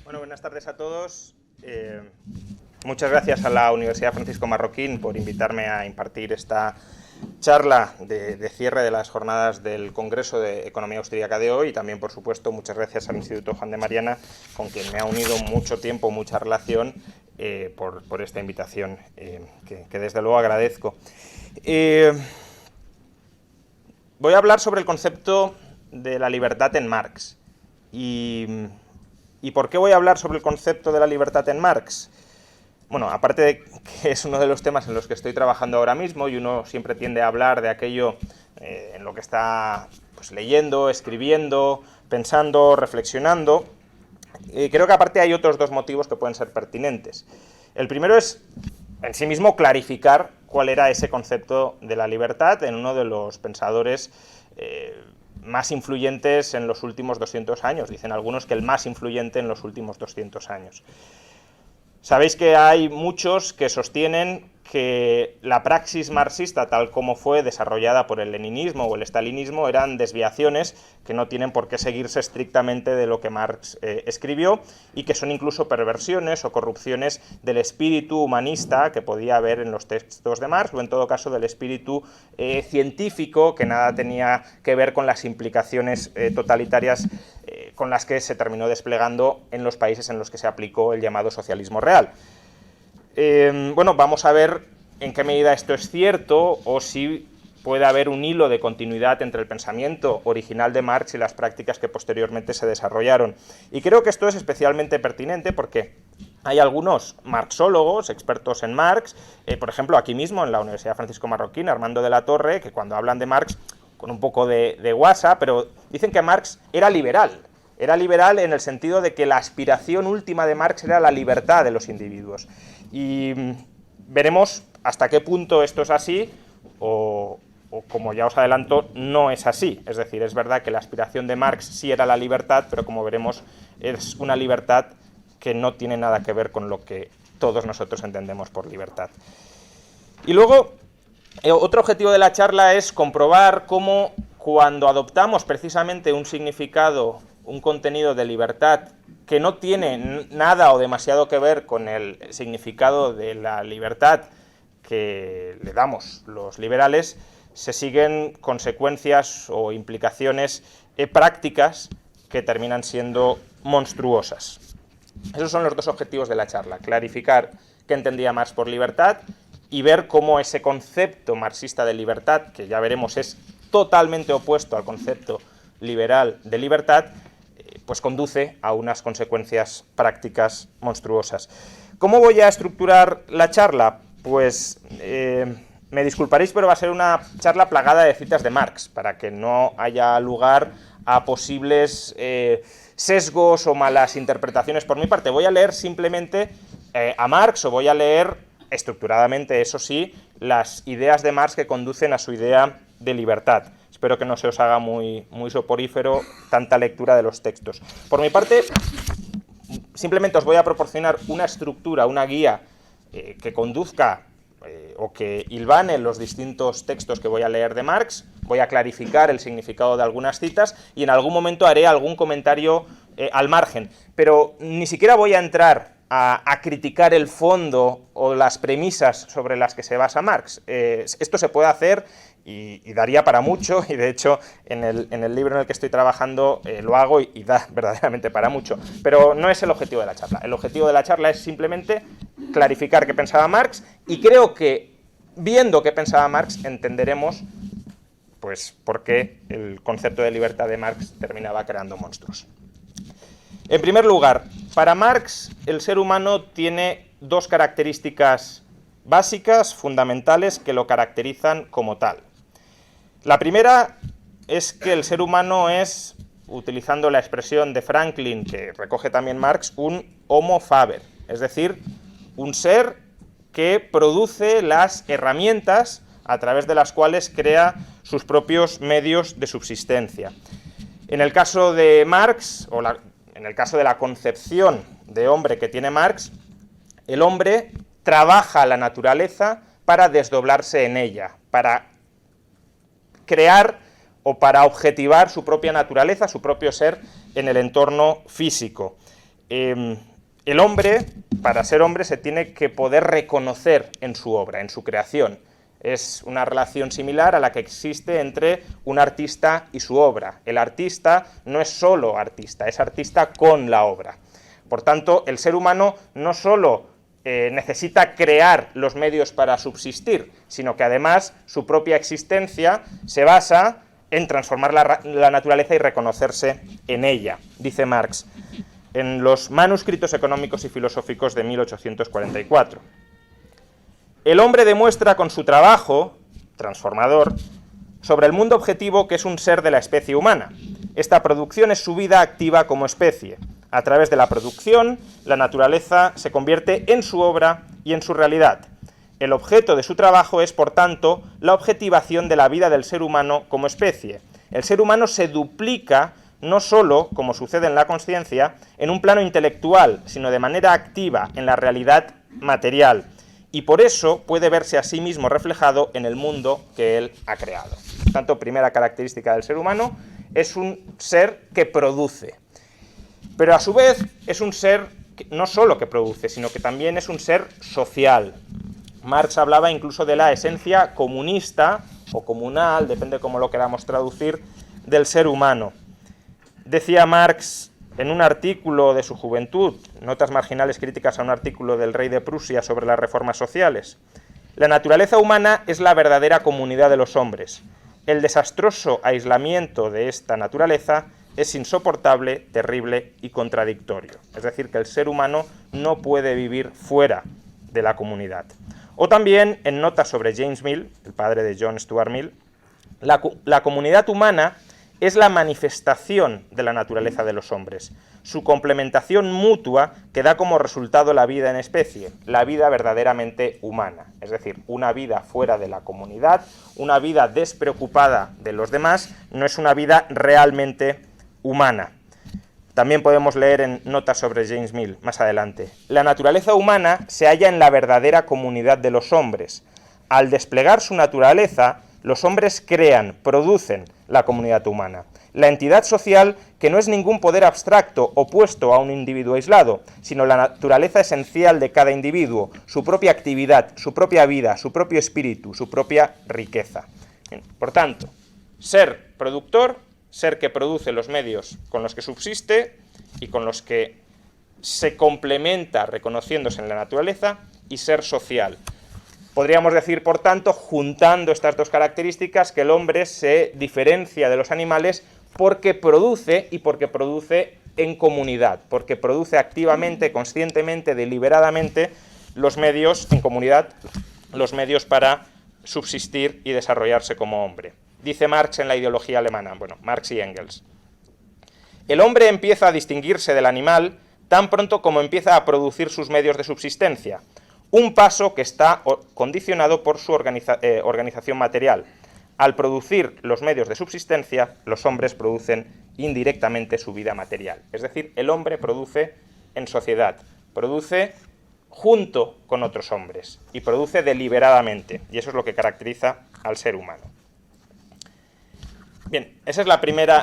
Bueno, buenas tardes a todos. Muchas gracias a la Universidad Francisco Marroquín por invitarme a impartir esta charla de cierre de las jornadas del Congreso de Economía Austríaca de hoy y también, por supuesto, muchas gracias al Instituto Juan de Mariana, con quien me ha unido mucho tiempo, mucha relación, por esta invitación, que desde luego agradezco. Voy a hablar sobre el concepto de la libertad en Marx. ¿Y por qué voy a hablar sobre el concepto de la libertad en Marx? Bueno, aparte de que es uno de los temas en los que estoy trabajando ahora mismo y uno siempre tiende a hablar de aquello en lo que está leyendo, escribiendo, pensando, reflexionando, creo que aparte hay otros dos motivos que pueden ser pertinentes. El primero es, en sí mismo, clarificar cuál era ese concepto de la libertad en uno de los pensadores más influyentes en los últimos 200 años. Dicen algunos que el más influyente en los últimos 200 años. Sabéis que hay muchos que sostienen que la praxis marxista, tal como fue desarrollada por el leninismo o el stalinismo, eran desviaciones que no tienen por qué seguirse estrictamente de lo que Marx escribió y que son incluso perversiones o corrupciones del espíritu humanista que podía haber en los textos de Marx, o en todo caso del espíritu científico, que nada tenía que ver con las implicaciones totalitarias con las que se terminó desplegando en los países en los que se aplicó el llamado socialismo real. Bueno, vamos a ver en qué medida esto es cierto o si puede haber un hilo de continuidad entre el pensamiento original de Marx y las prácticas que posteriormente se desarrollaron. Y creo que esto es especialmente pertinente porque hay algunos marxólogos, expertos en Marx, por ejemplo, aquí mismo en la Universidad Francisco Marroquín, Armando de la Torre, que cuando hablan de Marx, con un poco de guasa, pero dicen que Marx era liberal. Era liberal en el sentido de que la aspiración última de Marx era la libertad de los individuos. Y veremos hasta qué punto esto es así o como ya os adelanto, no es así. Es decir, es verdad que la aspiración de Marx sí era la libertad, pero como veremos es una libertad que no tiene nada que ver con lo que todos nosotros entendemos por libertad. Y luego, otro objetivo de la charla es comprobar cómo cuando adoptamos precisamente un significado, un contenido de libertad que no tiene nada o demasiado que ver con el significado de la libertad que le damos los liberales, se siguen consecuencias o implicaciones prácticas que terminan siendo monstruosas. Esos son los dos objetivos de la charla: clarificar qué entendía Marx por libertad y ver cómo ese concepto marxista de libertad, que ya veremos es totalmente opuesto al concepto liberal de libertad, pues conduce a unas consecuencias prácticas monstruosas. ¿Cómo voy a estructurar la charla? Pues me disculparéis, pero va a ser una charla plagada de citas de Marx, para que no haya lugar a posibles sesgos o malas interpretaciones por mi parte. Voy a leer simplemente a Marx, o voy a leer estructuradamente, eso sí, las ideas de Marx que conducen a su idea de libertad. Espero que no se os haga muy soporífero tanta lectura de los textos. Por mi parte, simplemente os voy a proporcionar una estructura, una guía que conduzca o que hilvane los distintos textos que voy a leer de Marx. Voy a clarificar el significado de algunas citas y en algún momento haré algún comentario al margen. Pero ni siquiera voy a entrar a criticar el fondo o las premisas sobre las que se basa Marx. Esto se puede hacer y daría para mucho, y de hecho en el libro en el que estoy trabajando lo hago y da verdaderamente para mucho. Pero no es el objetivo de la charla. El objetivo de la charla es simplemente clarificar qué pensaba Marx, y creo que viendo qué pensaba Marx entenderemos pues por qué el concepto de libertad de Marx terminaba creando monstruos. En primer lugar, para Marx el ser humano tiene dos características básicas, fundamentales, que lo caracterizan como tal. La primera es que el ser humano es, utilizando la expresión de Franklin, que recoge también Marx, un homo faber, es decir, un ser que produce las herramientas a través de las cuales crea sus propios medios de subsistencia. En el caso de Marx, en el caso de la concepción de hombre que tiene Marx, el hombre trabaja la naturaleza para desdoblarse en ella, para crear o para objetivar su propia naturaleza, su propio ser en el entorno físico. el hombre, para ser hombre, se tiene que poder reconocer en su obra, en su creación. Es una relación similar a la que existe entre un artista y su obra. El artista no es solo artista, es artista con la obra. Por tanto, el ser humano no solo necesita crear los medios para subsistir, sino que además su propia existencia se basa en transformar la naturaleza y reconocerse en ella, dice Marx en los Manuscritos económicos y filosóficos de 1844. El hombre demuestra con su trabajo transformador sobre el mundo objetivo que es un ser de la especie humana. Esta producción es su vida activa como especie. A través de la producción, la naturaleza se convierte en su obra y en su realidad. El objeto de su trabajo es, por tanto, la objetivación de la vida del ser humano como especie. El ser humano se duplica no solo, como sucede en la consciencia, en un plano intelectual, sino de manera activa en la realidad material, y por eso puede verse a sí mismo reflejado en el mundo que él ha creado. Por tanto, primera característica del ser humano, es un ser que produce. Pero a su vez es un ser que no solo que produce, sino que también es un ser social. Marx hablaba incluso de la esencia comunista o comunal, depende cómo lo queramos traducir, del ser humano. Decía Marx en un artículo de su juventud, Notas marginales críticas a un artículo del rey de Prusia sobre las reformas sociales: la naturaleza humana es la verdadera comunidad de los hombres. El desastroso aislamiento de esta naturaleza es insoportable, terrible y contradictorio. Es decir, que el ser humano no puede vivir fuera de la comunidad. O también, en Notas sobre James Mill, el padre de John Stuart Mill, la comunidad humana es la manifestación de la naturaleza de los hombres, su complementación mutua que da como resultado la vida en especie, la vida verdaderamente humana, es decir, una vida fuera de la comunidad, una vida despreocupada de los demás, no es una vida realmente humana. También podemos leer en Notas sobre James Mill, más adelante: la naturaleza humana se halla en la verdadera comunidad de los hombres. Al desplegar su naturaleza, los hombres crean, producen la comunidad humana. La entidad social, que no es ningún poder abstracto opuesto a un individuo aislado, sino la naturaleza esencial de cada individuo, su propia actividad, su propia vida, su propio espíritu, su propia riqueza. Bien, por tanto, ser productor, ser que produce los medios con los que subsiste y con los que se complementa reconociéndose en la naturaleza, y ser social. Podríamos decir, por tanto, juntando estas dos características, que el hombre se diferencia de los animales porque produce, y porque produce en comunidad, porque produce activamente, conscientemente, deliberadamente los medios en comunidad, los medios para subsistir y desarrollarse como hombre. Dice Marx en la ideología alemana, bueno, Marx y Engels: el hombre empieza a distinguirse del animal tan pronto como empieza a producir sus medios de subsistencia, un paso que está condicionado por su organización material. Al producir los medios de subsistencia, los hombres producen indirectamente su vida material. Es decir, el hombre produce en sociedad, produce junto con otros hombres y produce deliberadamente, y eso es lo que caracteriza al ser humano. Bien, ese es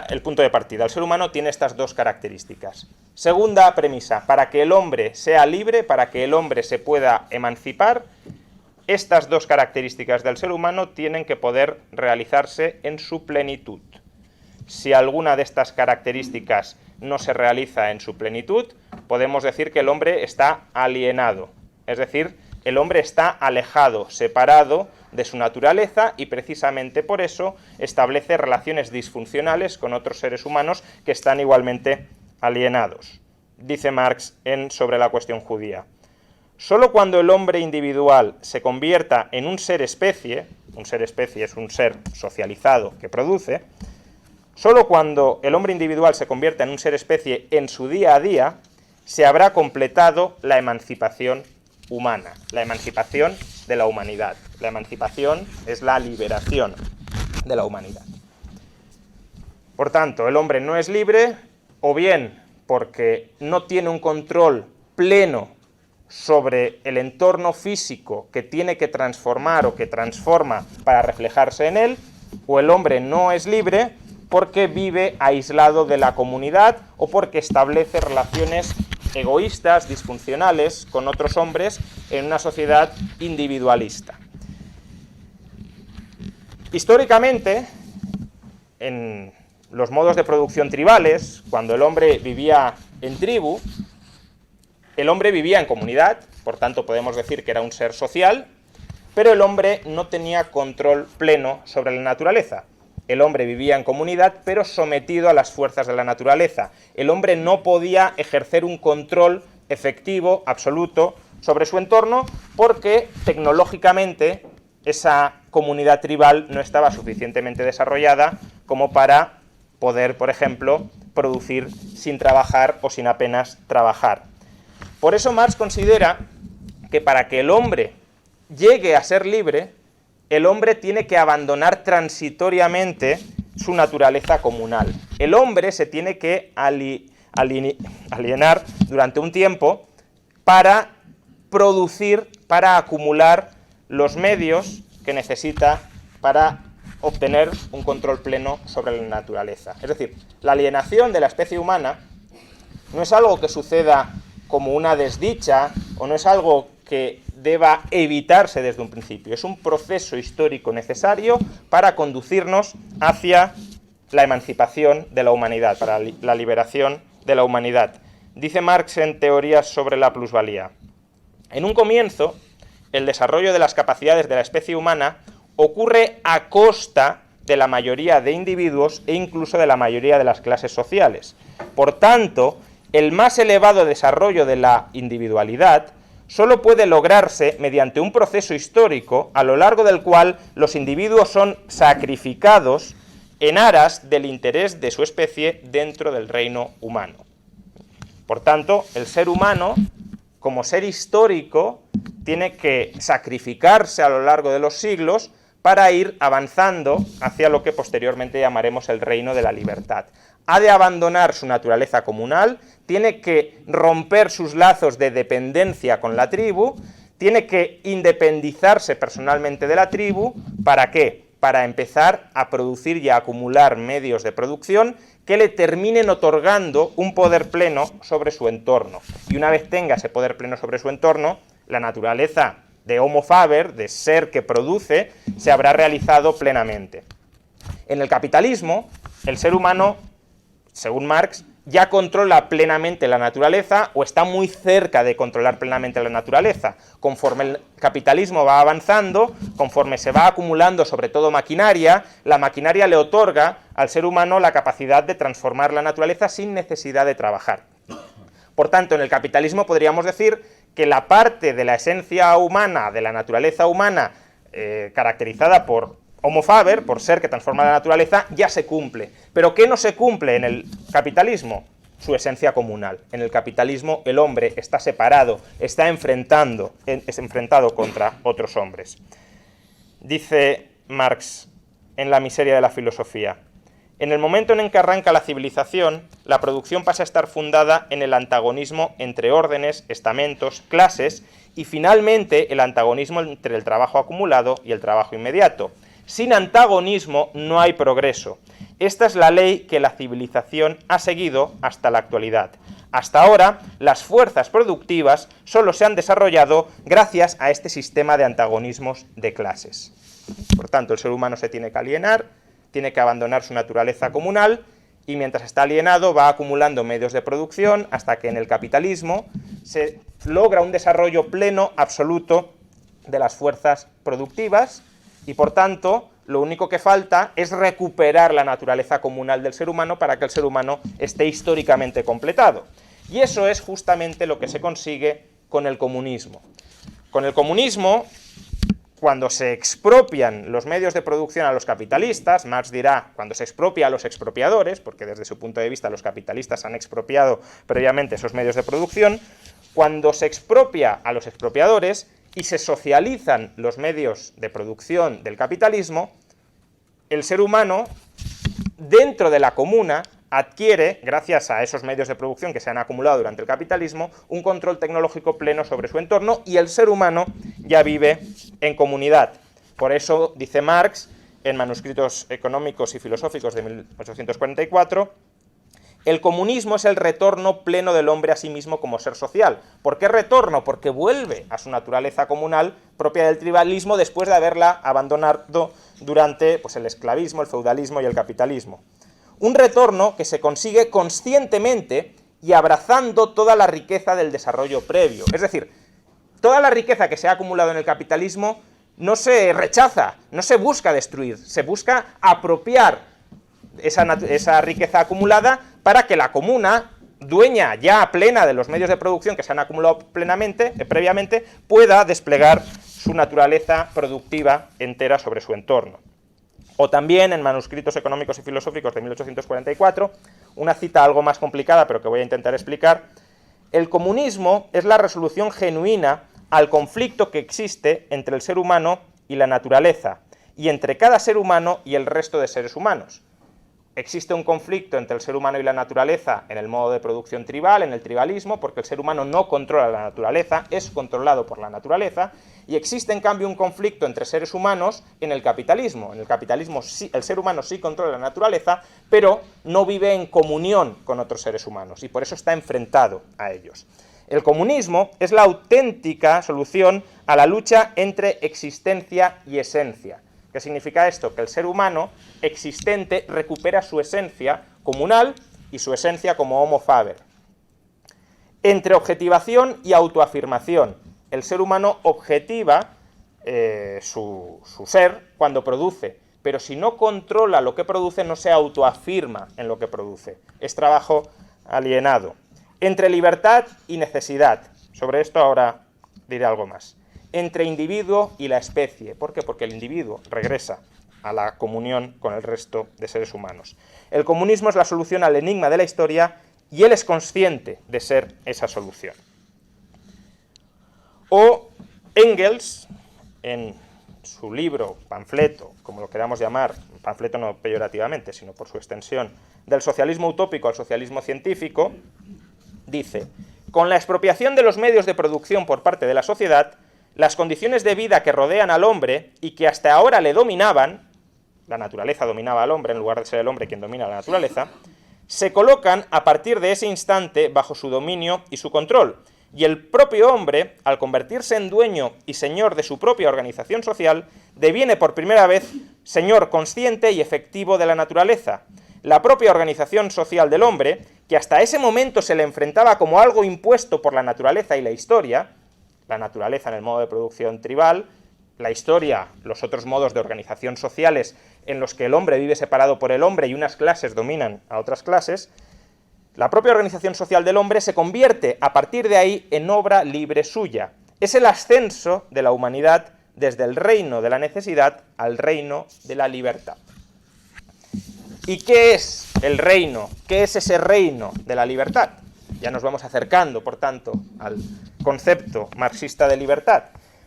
el punto de partida. El ser humano tiene estas dos características. Segunda premisa: para que el hombre sea libre, para que el hombre se pueda emancipar, estas dos características del ser humano tienen que poder realizarse en su plenitud. Si alguna de estas características no se realiza en su plenitud, podemos decir que el hombre está alienado, es decir, el hombre está alejado, separado de su naturaleza, y precisamente por eso establece relaciones disfuncionales con otros seres humanos que están igualmente alienados. Dice Marx sobre la cuestión judía: solo cuando el hombre individual se convierta en un ser especie es un ser socializado que produce, solo cuando el hombre individual se convierta en un ser especie en su día a día, se habrá completado la emancipación humana, la emancipación de la humanidad. La emancipación es la liberación de la humanidad. Por tanto, el hombre no es libre, o bien porque no tiene un control pleno sobre el entorno físico que tiene que transformar o que transforma para reflejarse en él, o el hombre no es libre porque vive aislado de la comunidad o porque establece relaciones egoístas, disfuncionales con otros hombres en una sociedad individualista. Históricamente, en los modos de producción tribales, cuando el hombre vivía en tribu, el hombre vivía en comunidad, por tanto podemos decir que era un ser social, pero el hombre no tenía control pleno sobre la naturaleza. El hombre vivía en comunidad, pero sometido a las fuerzas de la naturaleza. El hombre no podía ejercer un control efectivo, absoluto, sobre su entorno, porque tecnológicamente esa comunidad tribal no estaba suficientemente desarrollada como para poder, por ejemplo, producir sin trabajar o sin apenas trabajar. Por eso Marx considera que para que el hombre llegue a ser libre, el hombre tiene que abandonar transitoriamente su naturaleza comunal. El hombre se tiene que alienar durante un tiempo para producir, para acumular los medios que necesita para obtener un control pleno sobre la naturaleza. Es decir, la alienación de la especie humana no es algo que suceda como una desdicha o no es algo que deba evitarse desde un principio. Es un proceso histórico necesario para conducirnos hacia la emancipación de la humanidad, para la liberación de la humanidad. Dice Marx en Teorías sobre la plusvalía: en un comienzo, el desarrollo de las capacidades de la especie humana ocurre a costa de la mayoría de individuos e incluso de la mayoría de las clases sociales. Por tanto, el más elevado desarrollo de la individualidad solo puede lograrse mediante un proceso histórico a lo largo del cual los individuos son sacrificados en aras del interés de su especie dentro del reino humano. Por tanto, el ser humano, como ser histórico, tiene que sacrificarse a lo largo de los siglos para ir avanzando hacia lo que posteriormente llamaremos el reino de la libertad. Ha de abandonar su naturaleza comunal, tiene que romper sus lazos de dependencia con la tribu, tiene que independizarse personalmente de la tribu. ¿Para qué? Para empezar a producir y a acumular medios de producción que le terminen otorgando un poder pleno sobre su entorno. Y una vez tenga ese poder pleno sobre su entorno, la naturaleza de Homo faber, de ser que produce, se habrá realizado plenamente. En el capitalismo, el ser humano, según Marx, ya controla plenamente la naturaleza o está muy cerca de controlar plenamente la naturaleza. Conforme el capitalismo va avanzando, conforme se va acumulando sobre todo maquinaria, la maquinaria le otorga al ser humano la capacidad de transformar la naturaleza sin necesidad de trabajar. Por tanto, en el capitalismo podríamos decir que la parte de la esencia humana, de la naturaleza humana, caracterizada por Homo faber, por ser que transforma la naturaleza, ya se cumple. ¿Pero qué no se cumple en el capitalismo? Su esencia comunal. En el capitalismo el hombre está separado, es enfrentado contra otros hombres. Dice Marx en La miseria de la filosofía: en el momento en el que arranca la civilización, la producción pasa a estar fundada en el antagonismo entre órdenes, estamentos, clases y finalmente el antagonismo entre el trabajo acumulado y el trabajo inmediato. Sin antagonismo no hay progreso. Esta es la ley que la civilización ha seguido hasta la actualidad. Hasta ahora, las fuerzas productivas solo se han desarrollado gracias a este sistema de antagonismos de clases. Por tanto, el ser humano se tiene que alienar, tiene que abandonar su naturaleza comunal y mientras está alienado va acumulando medios de producción hasta que en el capitalismo se logra un desarrollo pleno, absoluto de las fuerzas productivas. Y por tanto, lo único que falta es recuperar la naturaleza comunal del ser humano para que el ser humano esté históricamente completado. Y eso es justamente lo que se consigue con el comunismo. Con el comunismo, cuando se expropian los medios de producción a los capitalistas, Marx dirá cuando se expropia a los expropiadores, porque desde su punto de vista los capitalistas han expropiado previamente esos medios de producción, cuando se expropia a los expropiadores y se socializan los medios de producción del capitalismo, el ser humano, dentro de la comuna, adquiere, gracias a esos medios de producción que se han acumulado durante el capitalismo, un control tecnológico pleno sobre su entorno y el ser humano ya vive en comunidad. Por eso, dice Marx, en Manuscritos económicos y filosóficos de 1844, el comunismo es el retorno pleno del hombre a sí mismo como ser social. ¿Por qué retorno? Porque vuelve a su naturaleza comunal propia del tribalismo después de haberla abandonado durante pues, el esclavismo, el feudalismo y el capitalismo. Un retorno que se consigue conscientemente y abrazando toda la riqueza del desarrollo previo. Es decir, toda la riqueza que se ha acumulado en el capitalismo no se rechaza, no se busca destruir, se busca apropiar esa riqueza acumulada para que la comuna, dueña ya plena de los medios de producción que se han acumulado previamente, pueda desplegar su naturaleza productiva entera sobre su entorno. O también en Manuscritos económicos y filosóficos de 1844, una cita algo más complicada, pero que voy a intentar explicar: el comunismo es la resolución genuina al conflicto que existe entre el ser humano y la naturaleza, y entre cada ser humano y el resto de seres humanos. Existe un conflicto entre el ser humano y la naturaleza en el modo de producción tribal, en el tribalismo, porque el ser humano no controla la naturaleza, es controlado por la naturaleza, y existe en cambio un conflicto entre seres humanos en el capitalismo. En el capitalismo sí, el ser humano sí controla la naturaleza, pero no vive en comunión con otros seres humanos, y por eso está enfrentado a ellos. El comunismo es la auténtica solución a la lucha entre existencia y esencia. ¿Qué significa esto? Que el ser humano existente recupera su esencia comunal y su esencia como homo faber. Entre objetivación y autoafirmación. El ser humano objetiva su ser cuando produce, pero si no controla lo que produce, no se autoafirma en lo que produce. Es trabajo alienado. Entre libertad y necesidad. Sobre esto ahora diré algo más. Entre individuo y la especie. ¿Por qué? Porque el individuo regresa a la comunión con el resto de seres humanos. El comunismo es la solución al enigma de la historia y él es consciente de ser esa solución. O Engels, en su libro, panfleto, como lo queramos llamar, panfleto no peyorativamente, sino por su extensión, del socialismo utópico al socialismo científico, dice: con la expropiación de los medios de producción por parte de la sociedad, las condiciones de vida que rodean al hombre y que hasta ahora le dominaban, la naturaleza dominaba al hombre en lugar de ser el hombre quien domina la naturaleza, se colocan a partir de ese instante bajo su dominio y su control, y el propio hombre, al convertirse en dueño y señor de su propia organización social, deviene por primera vez señor consciente y efectivo de la naturaleza. La propia organización social del hombre, que hasta ese momento se le enfrentaba como algo impuesto por la naturaleza y la historia, la naturaleza en el modo de producción tribal, la historia, los otros modos de organización sociales en los que el hombre vive separado por el hombre y unas clases dominan a otras clases, la propia organización social del hombre se convierte a partir de ahí en obra libre suya. Es el ascenso de la humanidad desde el reino de la necesidad al reino de la libertad. ¿Y qué es el reino? ¿Qué es ese reino de la libertad? Ya nos vamos acercando, por tanto, al concepto marxista de libertad.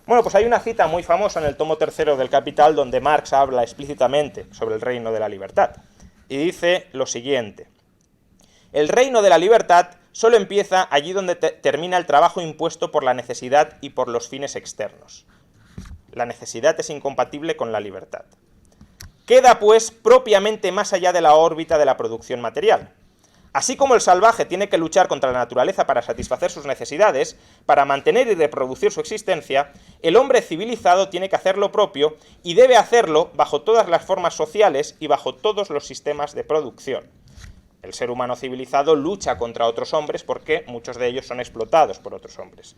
Bueno, pues hay una cita muy famosa en el tomo 3 del Capital donde Marx habla explícitamente sobre el reino de la libertad. Y dice lo siguiente: el reino de la libertad solo empieza allí donde termina el trabajo impuesto por la necesidad y por los fines externos. La necesidad es incompatible con la libertad. Queda, pues, propiamente más allá de la órbita de la producción material. Así como el salvaje tiene que luchar contra la naturaleza para satisfacer sus necesidades, para mantener y reproducir su existencia, el hombre civilizado tiene que hacer lo propio y debe hacerlo bajo todas las formas sociales y bajo todos los sistemas de producción. El ser humano civilizado lucha contra otros hombres porque muchos de ellos son explotados por otros hombres.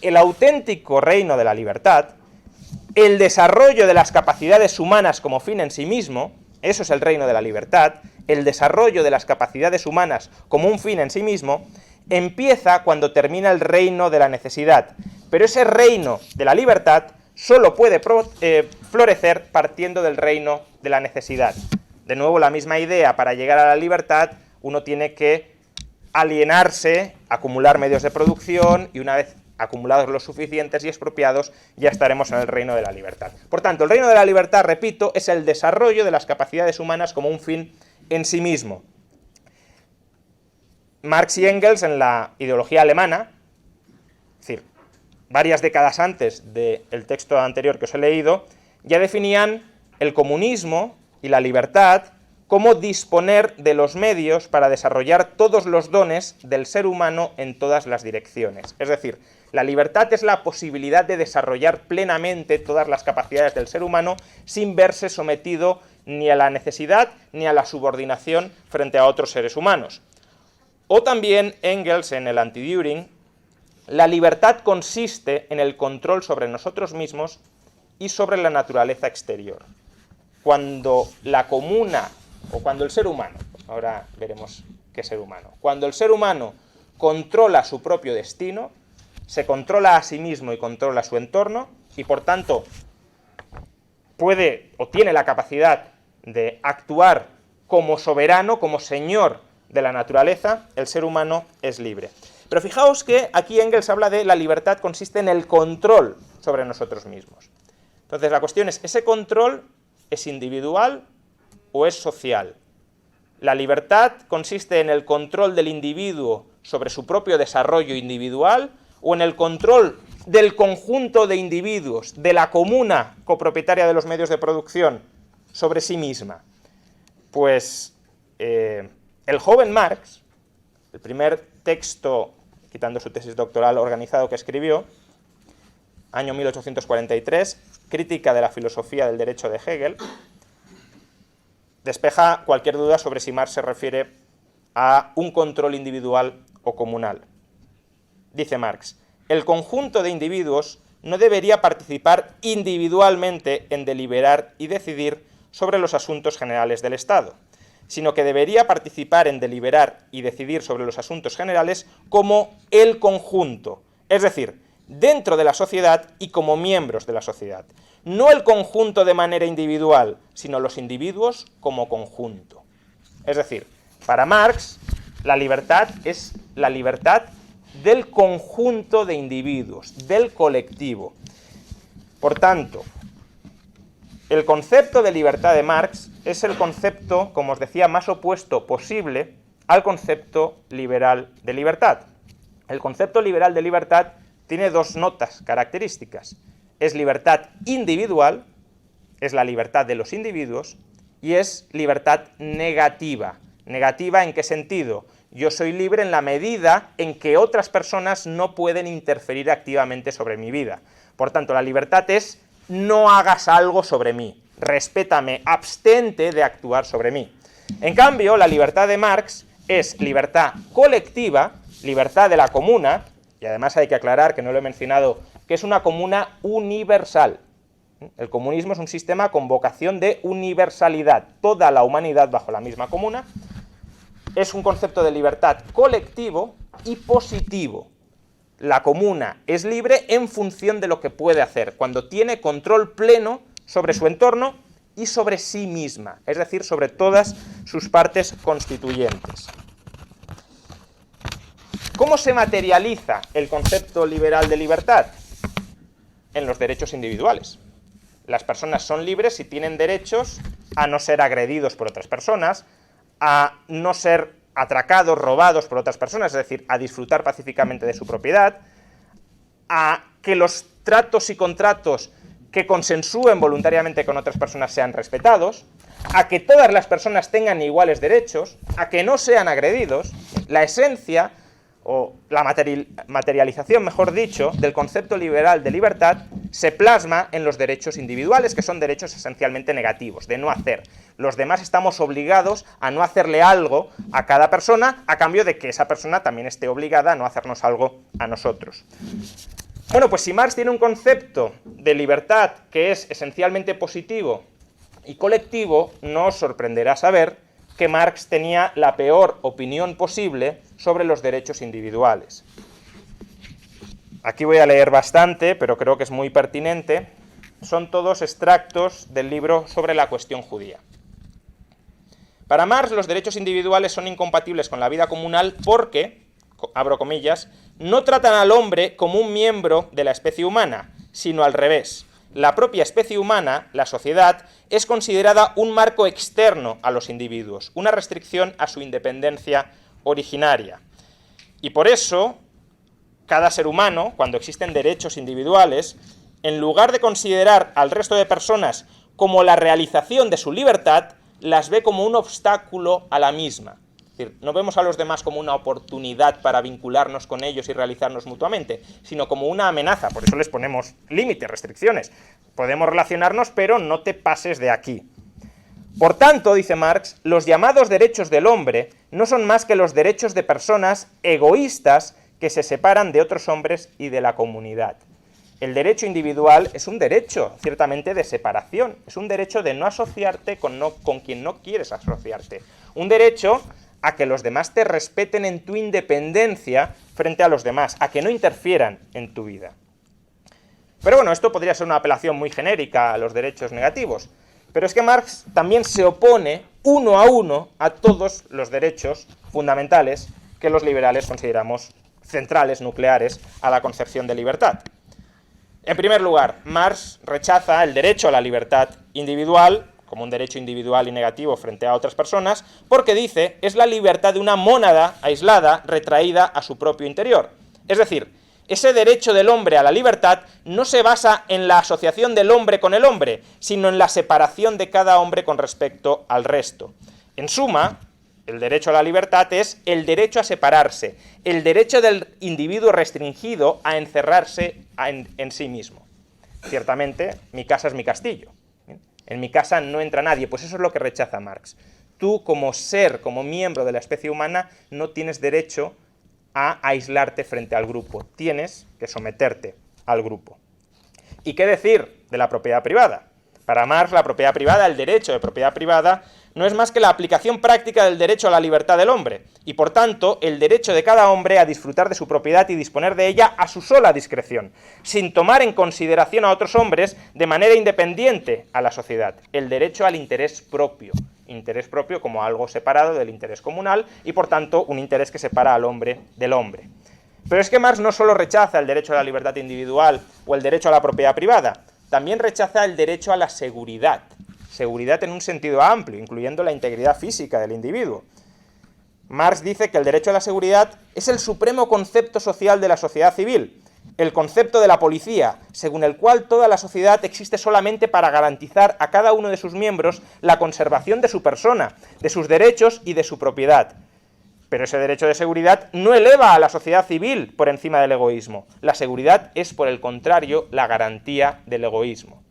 El auténtico reino de la libertad, el desarrollo de las capacidades humanas como fin en sí mismo, eso es el reino de la libertad, el desarrollo de las capacidades humanas como un fin en sí mismo, empieza cuando termina el reino de la necesidad. Pero ese reino de la libertad solo puede florecer partiendo del reino de la necesidad. De nuevo, la misma idea: para llegar a la libertad uno tiene que alienarse, acumular medios de producción, y una vez acumulados los suficientes y expropiados, ya estaremos en el reino de la libertad. Por tanto, el reino de la libertad, repito, es el desarrollo de las capacidades humanas como un fin en sí mismo. Marx y Engels, en la ideología alemana, es decir, varias décadas antes del texto anterior que os he leído, ya definían el comunismo y la libertad como disponer de los medios para desarrollar todos los dones del ser humano en todas las direcciones. Es decir, la libertad es la posibilidad de desarrollar plenamente todas las capacidades del ser humano sin verse sometido ni a la necesidad ni a la subordinación frente a otros seres humanos. O también Engels, en el Anti-Düring, la libertad consiste en el control sobre nosotros mismos y sobre la naturaleza exterior. Cuando la comuna, o cuando el ser humano, ahora veremos qué ser humano, cuando el ser humano controla su propio destino, se controla a sí mismo y controla su entorno, y por tanto puede o tiene la capacidad de actuar como soberano, como señor de la naturaleza, el ser humano es libre. Pero fijaos que aquí Engels habla de la libertad consiste en el control sobre nosotros mismos. Entonces la cuestión es, ¿ese control es individual o es social? La libertad consiste en el control del individuo sobre su propio desarrollo individual o en el control del conjunto de individuos, de la comuna copropietaria de los medios de producción, sobre sí misma. Pues el joven Marx, el primer texto, quitando su tesis doctoral, organizado que escribió, año 1843, Crítica de la filosofía del derecho de Hegel, despeja cualquier duda sobre si Marx se refiere a un control individual o comunal. Dice Marx, el conjunto de individuos no debería participar individualmente en deliberar y decidir sobre los asuntos generales del Estado, sino que debería participar en deliberar y decidir sobre los asuntos generales como el conjunto, es decir, dentro de la sociedad y como miembros de la sociedad. No el conjunto de manera individual, sino los individuos como conjunto. Es decir, para Marx, la libertad es la libertad del conjunto de individuos, del colectivo. Por tanto, el concepto de libertad de Marx es el concepto, como os decía, más opuesto posible al concepto liberal de libertad. El concepto liberal de libertad tiene dos notas características. Es libertad individual, es la libertad de los individuos, y es libertad negativa. ¿Negativa en qué sentido? Yo soy libre en la medida en que otras personas no pueden interferir activamente sobre mi vida. Por tanto, la libertad es no hagas algo sobre mí, respétame, abstente de actuar sobre mí. En cambio, la libertad de Marx es libertad colectiva, libertad de la comuna, y además hay que aclarar, que no lo he mencionado, que es una comuna universal. El comunismo es un sistema con vocación de universalidad, toda la humanidad bajo la misma comuna. Es un concepto de libertad colectivo y positivo. La comuna es libre en función de lo que puede hacer, cuando tiene control pleno sobre su entorno y sobre sí misma, es decir, sobre todas sus partes constituyentes. ¿Cómo se materializa el concepto liberal de libertad? En los derechos individuales. Las personas son libres si tienen derechos a no ser agredidos por otras personas, a no ser atracados, robados por otras personas, es decir, a disfrutar pacíficamente de su propiedad, a que los tratos y contratos que consensúen voluntariamente con otras personas sean respetados, a que todas las personas tengan iguales derechos, a que no sean agredidos. La esencia, o la materialización, mejor dicho, del concepto liberal de libertad se plasma en los derechos individuales, que son derechos esencialmente negativos, de no hacer. Los demás estamos obligados a no hacerle algo a cada persona, a cambio de que esa persona también esté obligada a no hacernos algo a nosotros. Bueno, pues si Marx tiene un concepto de libertad que es esencialmente positivo y colectivo, no os sorprenderá saber que Marx tenía la peor opinión posible sobre los derechos individuales. Aquí voy a leer bastante, pero creo que es muy pertinente. Son todos extractos del libro sobre la cuestión judía. Para Marx, los derechos individuales son incompatibles con la vida comunal porque, abro comillas, no tratan al hombre como un miembro de la especie humana, sino al revés. La propia especie humana, la sociedad, es considerada un marco externo a los individuos, una restricción a su independencia originaria. Y por eso, cada ser humano, cuando existen derechos individuales, en lugar de considerar al resto de personas como la realización de su libertad, las ve como un obstáculo a la misma. Es decir, no vemos a los demás como una oportunidad para vincularnos con ellos y realizarnos mutuamente, sino como una amenaza. Por eso les ponemos límites, restricciones. Podemos relacionarnos, pero no te pases de aquí. Por tanto, dice Marx, los llamados derechos del hombre no son más que los derechos de personas egoístas que se separan de otros hombres y de la comunidad. El derecho individual es un derecho, ciertamente, de separación. Es un derecho de no asociarte con quien no quieres asociarte. Un derecho a que los demás te respeten en tu independencia frente a los demás, a que no interfieran en tu vida. Pero bueno, esto podría ser una apelación muy genérica a los derechos negativos. Pero es que Marx también se opone uno a uno a todos los derechos fundamentales que los liberales consideramos centrales, nucleares, a la concepción de libertad. En primer lugar, Marx rechaza el derecho a la libertad individual, como un derecho individual y negativo frente a otras personas, porque dice es la libertad de una mónada aislada, retraída a su propio interior. Es decir, ese derecho del hombre a la libertad no se basa en la asociación del hombre con el hombre, sino en la separación de cada hombre con respecto al resto. En suma, el derecho a la libertad es el derecho a separarse, el derecho del individuo restringido a encerrarse en sí mismo. Ciertamente, mi casa es mi castillo. En mi casa no entra nadie, pues eso es lo que rechaza Marx. Tú, como ser, como miembro de la especie humana, no tienes derecho a aislarte frente al grupo. Tienes que someterte al grupo. ¿Y qué decir de la propiedad privada? Para Marx, la propiedad privada, el derecho de propiedad privada, no es más que la aplicación práctica del derecho a la libertad del hombre, y por tanto, el derecho de cada hombre a disfrutar de su propiedad y disponer de ella a su sola discreción, sin tomar en consideración a otros hombres de manera independiente a la sociedad. El derecho al interés propio como algo separado del interés comunal, y por tanto, un interés que separa al hombre del hombre. Pero es que Marx no solo rechaza el derecho a la libertad individual o el derecho a la propiedad privada, también rechaza el derecho a la seguridad. Seguridad en un sentido amplio, incluyendo la integridad física del individuo. Marx dice que el derecho a la seguridad es el supremo concepto social de la sociedad civil, el concepto de la policía, según el cual toda la sociedad existe solamente para garantizar a cada uno de sus miembros la conservación de su persona, de sus derechos y de su propiedad. Pero ese derecho de seguridad no eleva a la sociedad civil por encima del egoísmo. La seguridad es, por el contrario, la garantía del egoísmo.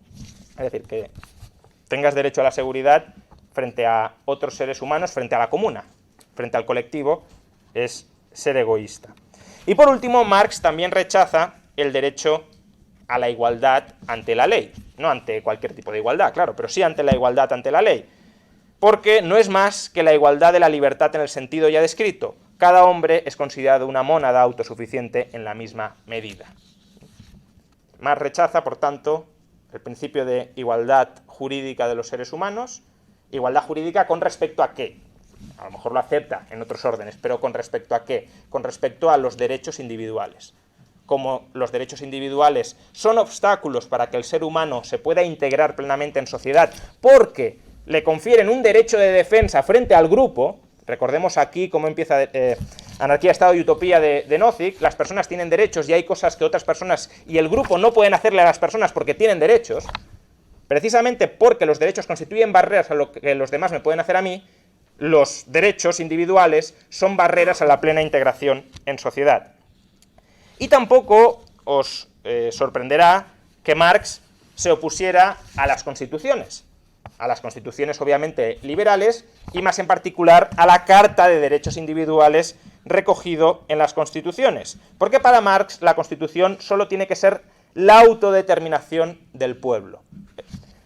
Es decir, que tengas derecho a la seguridad frente a otros seres humanos, frente a la comuna, frente al colectivo, es ser egoísta. Y por último, Marx también rechaza el derecho a la igualdad ante la ley. No ante cualquier tipo de igualdad, claro, pero sí ante la igualdad ante la ley. Porque no es más que la igualdad de la libertad en el sentido ya descrito. Cada hombre es considerado una mónada autosuficiente en la misma medida. Marx rechaza, por tanto, el principio de igualdad jurídica de los seres humanos. Igualdad jurídica con respecto a qué. A lo mejor lo acepta en otros órdenes, pero ¿con respecto a qué? Con respecto a los derechos individuales. Como los derechos individuales son obstáculos para que el ser humano se pueda integrar plenamente en sociedad, porque le confieren un derecho de defensa frente al grupo. Recordemos aquí cómo empieza Anarquía, Estado y Utopía de Nozick. Las personas tienen derechos y hay cosas que otras personas y el grupo no pueden hacerle a las personas porque tienen derechos. Precisamente porque los derechos constituyen barreras a lo que los demás me pueden hacer a mí, los derechos individuales son barreras a la plena integración en sociedad. Y tampoco os sorprenderá que Marx se opusiera a las constituciones obviamente liberales, y más en particular a la Carta de Derechos Individuales recogido en las constituciones. Porque para Marx la Constitución solo tiene que ser la autodeterminación del pueblo.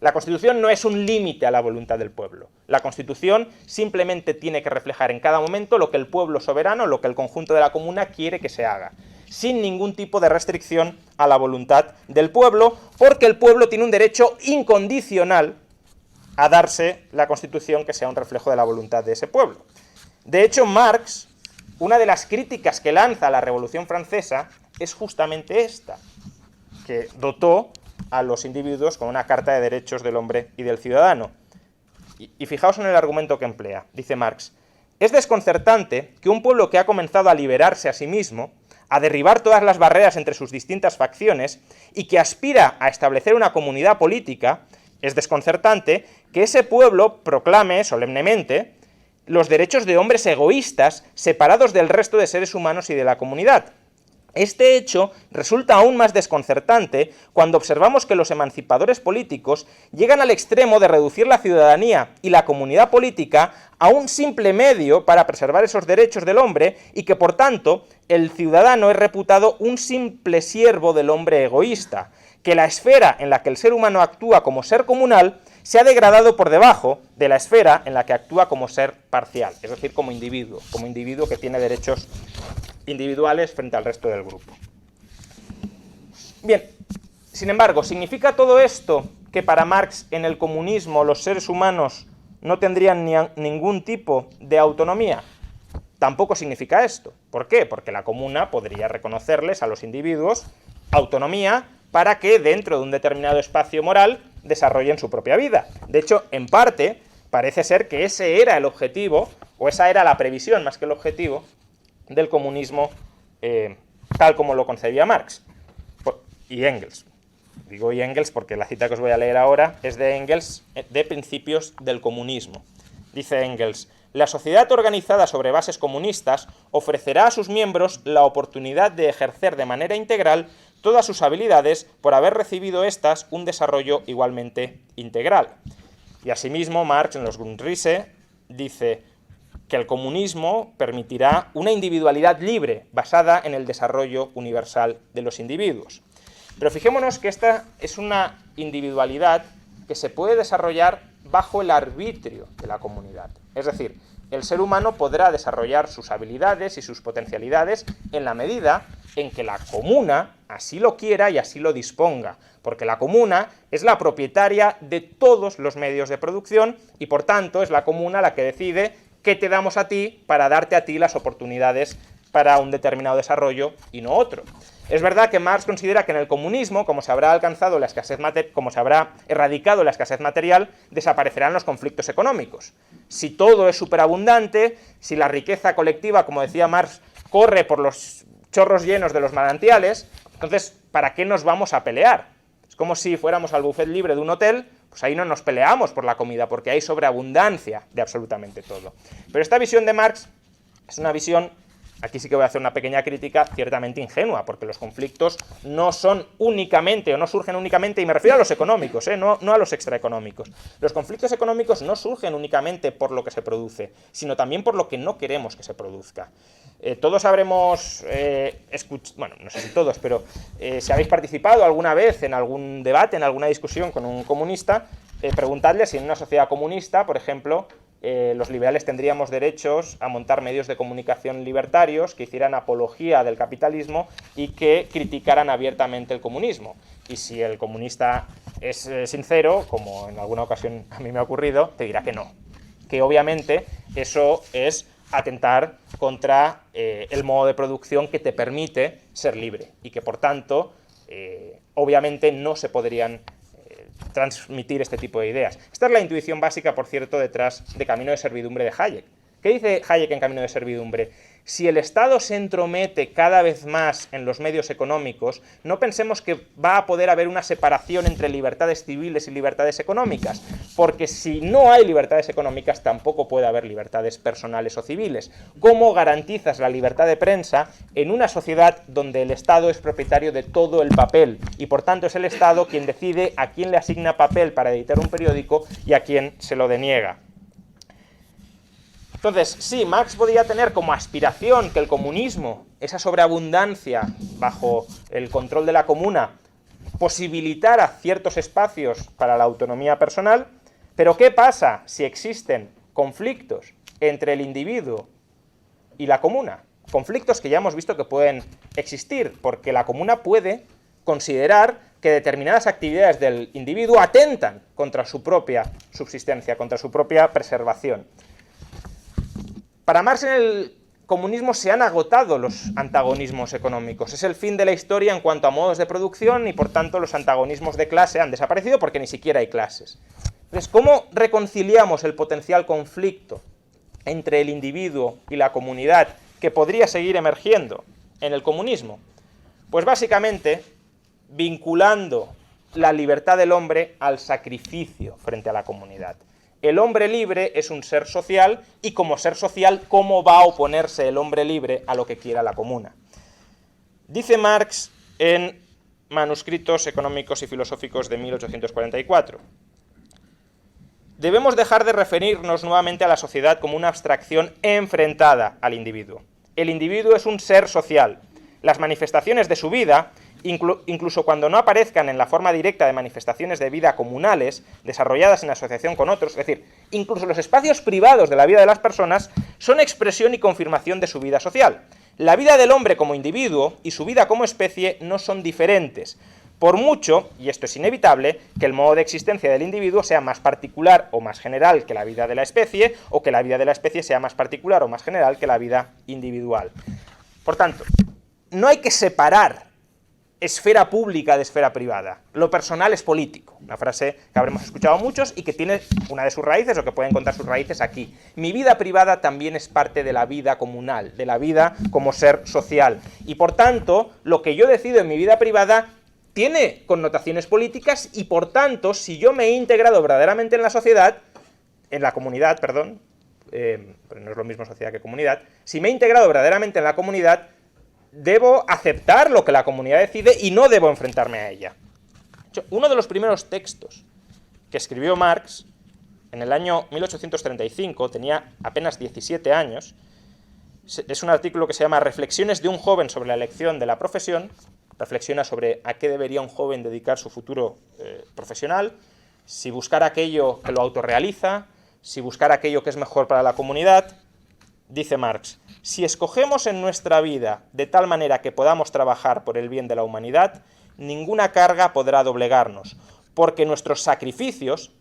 La Constitución no es un límite a la voluntad del pueblo. La Constitución simplemente tiene que reflejar en cada momento lo que el pueblo soberano, lo que el conjunto de la comuna quiere que se haga, sin ningún tipo de restricción a la voluntad del pueblo, porque el pueblo tiene un derecho incondicional a darse la Constitución que sea un reflejo de la voluntad de ese pueblo. De hecho, Marx, una de las críticas que lanza a la Revolución Francesa es justamente esta, que dotó a los individuos con una Carta de Derechos del Hombre y del Ciudadano. Y fijaos en el argumento que emplea. Dice Marx: es desconcertante que un pueblo que ha comenzado a liberarse a sí mismo, a derribar todas las barreras entre sus distintas facciones y que aspira a establecer una comunidad política, es desconcertante que ese pueblo proclame solemnemente los derechos de hombres egoístas separados del resto de seres humanos y de la comunidad. Este hecho resulta aún más desconcertante cuando observamos que los emancipadores políticos llegan al extremo de reducir la ciudadanía y la comunidad política a un simple medio para preservar esos derechos del hombre y que, por tanto, el ciudadano es reputado un simple siervo del hombre egoísta, que la esfera en la que el ser humano actúa como ser comunal se ha degradado por debajo de la esfera en la que actúa como ser parcial, es decir, como individuo que tiene derechos individuales frente al resto del grupo. Bien, sin embargo, ¿significa todo esto que para Marx en el comunismo los seres humanos no tendrían ningún tipo de autonomía? Tampoco significa esto. ¿Por qué? Porque la comuna podría reconocerles a los individuos autonomía para que dentro de un determinado espacio moral desarrollen su propia vida. De hecho, en parte, parece ser que ese era el objetivo, o esa era la previsión más que el objetivo, del comunismo tal como lo concebía Marx y Engels. Digo y Engels porque la cita que os voy a leer ahora es de Engels, de Principios del comunismo. Dice Engels: la sociedad organizada sobre bases comunistas ofrecerá a sus miembros la oportunidad de ejercer de manera integral todas sus habilidades por haber recibido éstas un desarrollo igualmente integral. Y asimismo Marx en los Grundrisse dice que el comunismo permitirá una individualidad libre basada en el desarrollo universal de los individuos. Pero fijémonos que esta es una individualidad que se puede desarrollar bajo el arbitrio de la comunidad. Es decir, el ser humano podrá desarrollar sus habilidades y sus potencialidades en la medida en que la comuna así lo quiera y así lo disponga, porque la comuna es la propietaria de todos los medios de producción y por tanto es la comuna la que decide qué te damos a ti para darte a ti las oportunidades para un determinado desarrollo y no otro. Es verdad que Marx considera que en el comunismo, como se habrá erradicado la escasez material, desaparecerán los conflictos económicos. Si todo es superabundante, si la riqueza colectiva, como decía Marx, corre por los chorros llenos de los manantiales, entonces, ¿para qué nos vamos a pelear? Es como si fuéramos al buffet libre de un hotel, pues ahí no nos peleamos por la comida, porque hay sobreabundancia de absolutamente todo. Pero esta visión de Marx es una visión, aquí sí que voy a hacer una pequeña crítica, ciertamente ingenua, porque los conflictos no son únicamente, o no surgen únicamente, y me refiero a los económicos, no a los extraeconómicos. Los conflictos económicos no surgen únicamente por lo que se produce, sino también por lo que no queremos que se produzca. Todos habremos bueno, no sé si todos, pero si habéis participado alguna vez en algún debate, en alguna discusión con un comunista, preguntadle si en una sociedad comunista, por ejemplo, los liberales tendríamos derechos a montar medios de comunicación libertarios que hicieran apología del capitalismo y que criticaran abiertamente el comunismo. Y si el comunista es sincero, como en alguna ocasión a mí me ha ocurrido, te dirá que no. Que obviamente eso es atentar contra el modo de producción que te permite ser libre y que por tanto obviamente no se podrían transmitir este tipo de ideas. Esta es la intuición básica, por cierto, detrás de Camino de Servidumbre de Hayek. ¿Qué dice Hayek en Camino de Servidumbre? Si el Estado se entromete cada vez más en los medios económicos, no pensemos que va a poder haber una separación entre libertades civiles y libertades económicas, porque si no hay libertades económicas tampoco puede haber libertades personales o civiles. ¿Cómo garantizas la libertad de prensa en una sociedad donde el Estado es propietario de todo el papel y por tanto es el Estado quien decide a quién le asigna papel para editar un periódico y a quién se lo deniega? Entonces, sí, Marx podía tener como aspiración que el comunismo, esa sobreabundancia bajo el control de la comuna, posibilitara ciertos espacios para la autonomía personal, pero ¿qué pasa si existen conflictos entre el individuo y la comuna? Conflictos que ya hemos visto que pueden existir, porque la comuna puede considerar que determinadas actividades del individuo atentan contra su propia subsistencia, contra su propia preservación. Para Marx en el comunismo se han agotado los antagonismos económicos. Es el fin de la historia en cuanto a modos de producción y por tanto los antagonismos de clase han desaparecido porque ni siquiera hay clases. Entonces, ¿cómo reconciliamos el potencial conflicto entre el individuo y la comunidad que podría seguir emergiendo en el comunismo? Pues básicamente vinculando la libertad del hombre al sacrificio frente a la comunidad. El hombre libre es un ser social y como ser social, ¿cómo va a oponerse el hombre libre a lo que quiera la comuna? Dice Marx en Manuscritos Económicos y Filosóficos de 1844. Debemos dejar de referirnos nuevamente a la sociedad como una abstracción enfrentada al individuo. El individuo es un ser social. Las manifestaciones de su vida, incluso cuando no aparezcan en la forma directa de manifestaciones de vida comunales, desarrolladas en asociación con otros, es decir, incluso los espacios privados de la vida de las personas, son expresión y confirmación de su vida social. La vida del hombre como individuo y su vida como especie no son diferentes, por mucho, y esto es inevitable, que el modo de existencia del individuo sea más particular o más general que la vida de la especie, o que la vida de la especie sea más particular o más general que la vida individual. Por tanto, no hay que separar esfera pública de esfera privada. Lo personal es político, una frase que habremos escuchado muchos y que tiene una de sus raíces, o que puede encontrar sus raíces aquí. Mi vida privada también es parte de la vida comunal, de la vida como ser social. Y por tanto, lo que yo decido en mi vida privada tiene connotaciones políticas y por tanto, si yo me he integrado verdaderamente en la sociedad, en la comunidad, perdón, pero no es lo mismo sociedad que comunidad, si me he integrado verdaderamente en la comunidad, debo aceptar lo que la comunidad decide y no debo enfrentarme a ella. Uno de los primeros textos que escribió Marx en el año 1835, tenía apenas 17 años, es un artículo que se llama Reflexiones de un joven sobre la elección de la profesión. Reflexiona sobre a qué debería un joven dedicar su futuro profesional, si buscar aquello que lo autorrealiza, si buscar aquello que es mejor para la comunidad. Dice Marx: si escogemos en nuestra vida de tal manera que podamos trabajar por el bien de la humanidad, ninguna carga podrá doblegarnos, porque nuestros sacrificios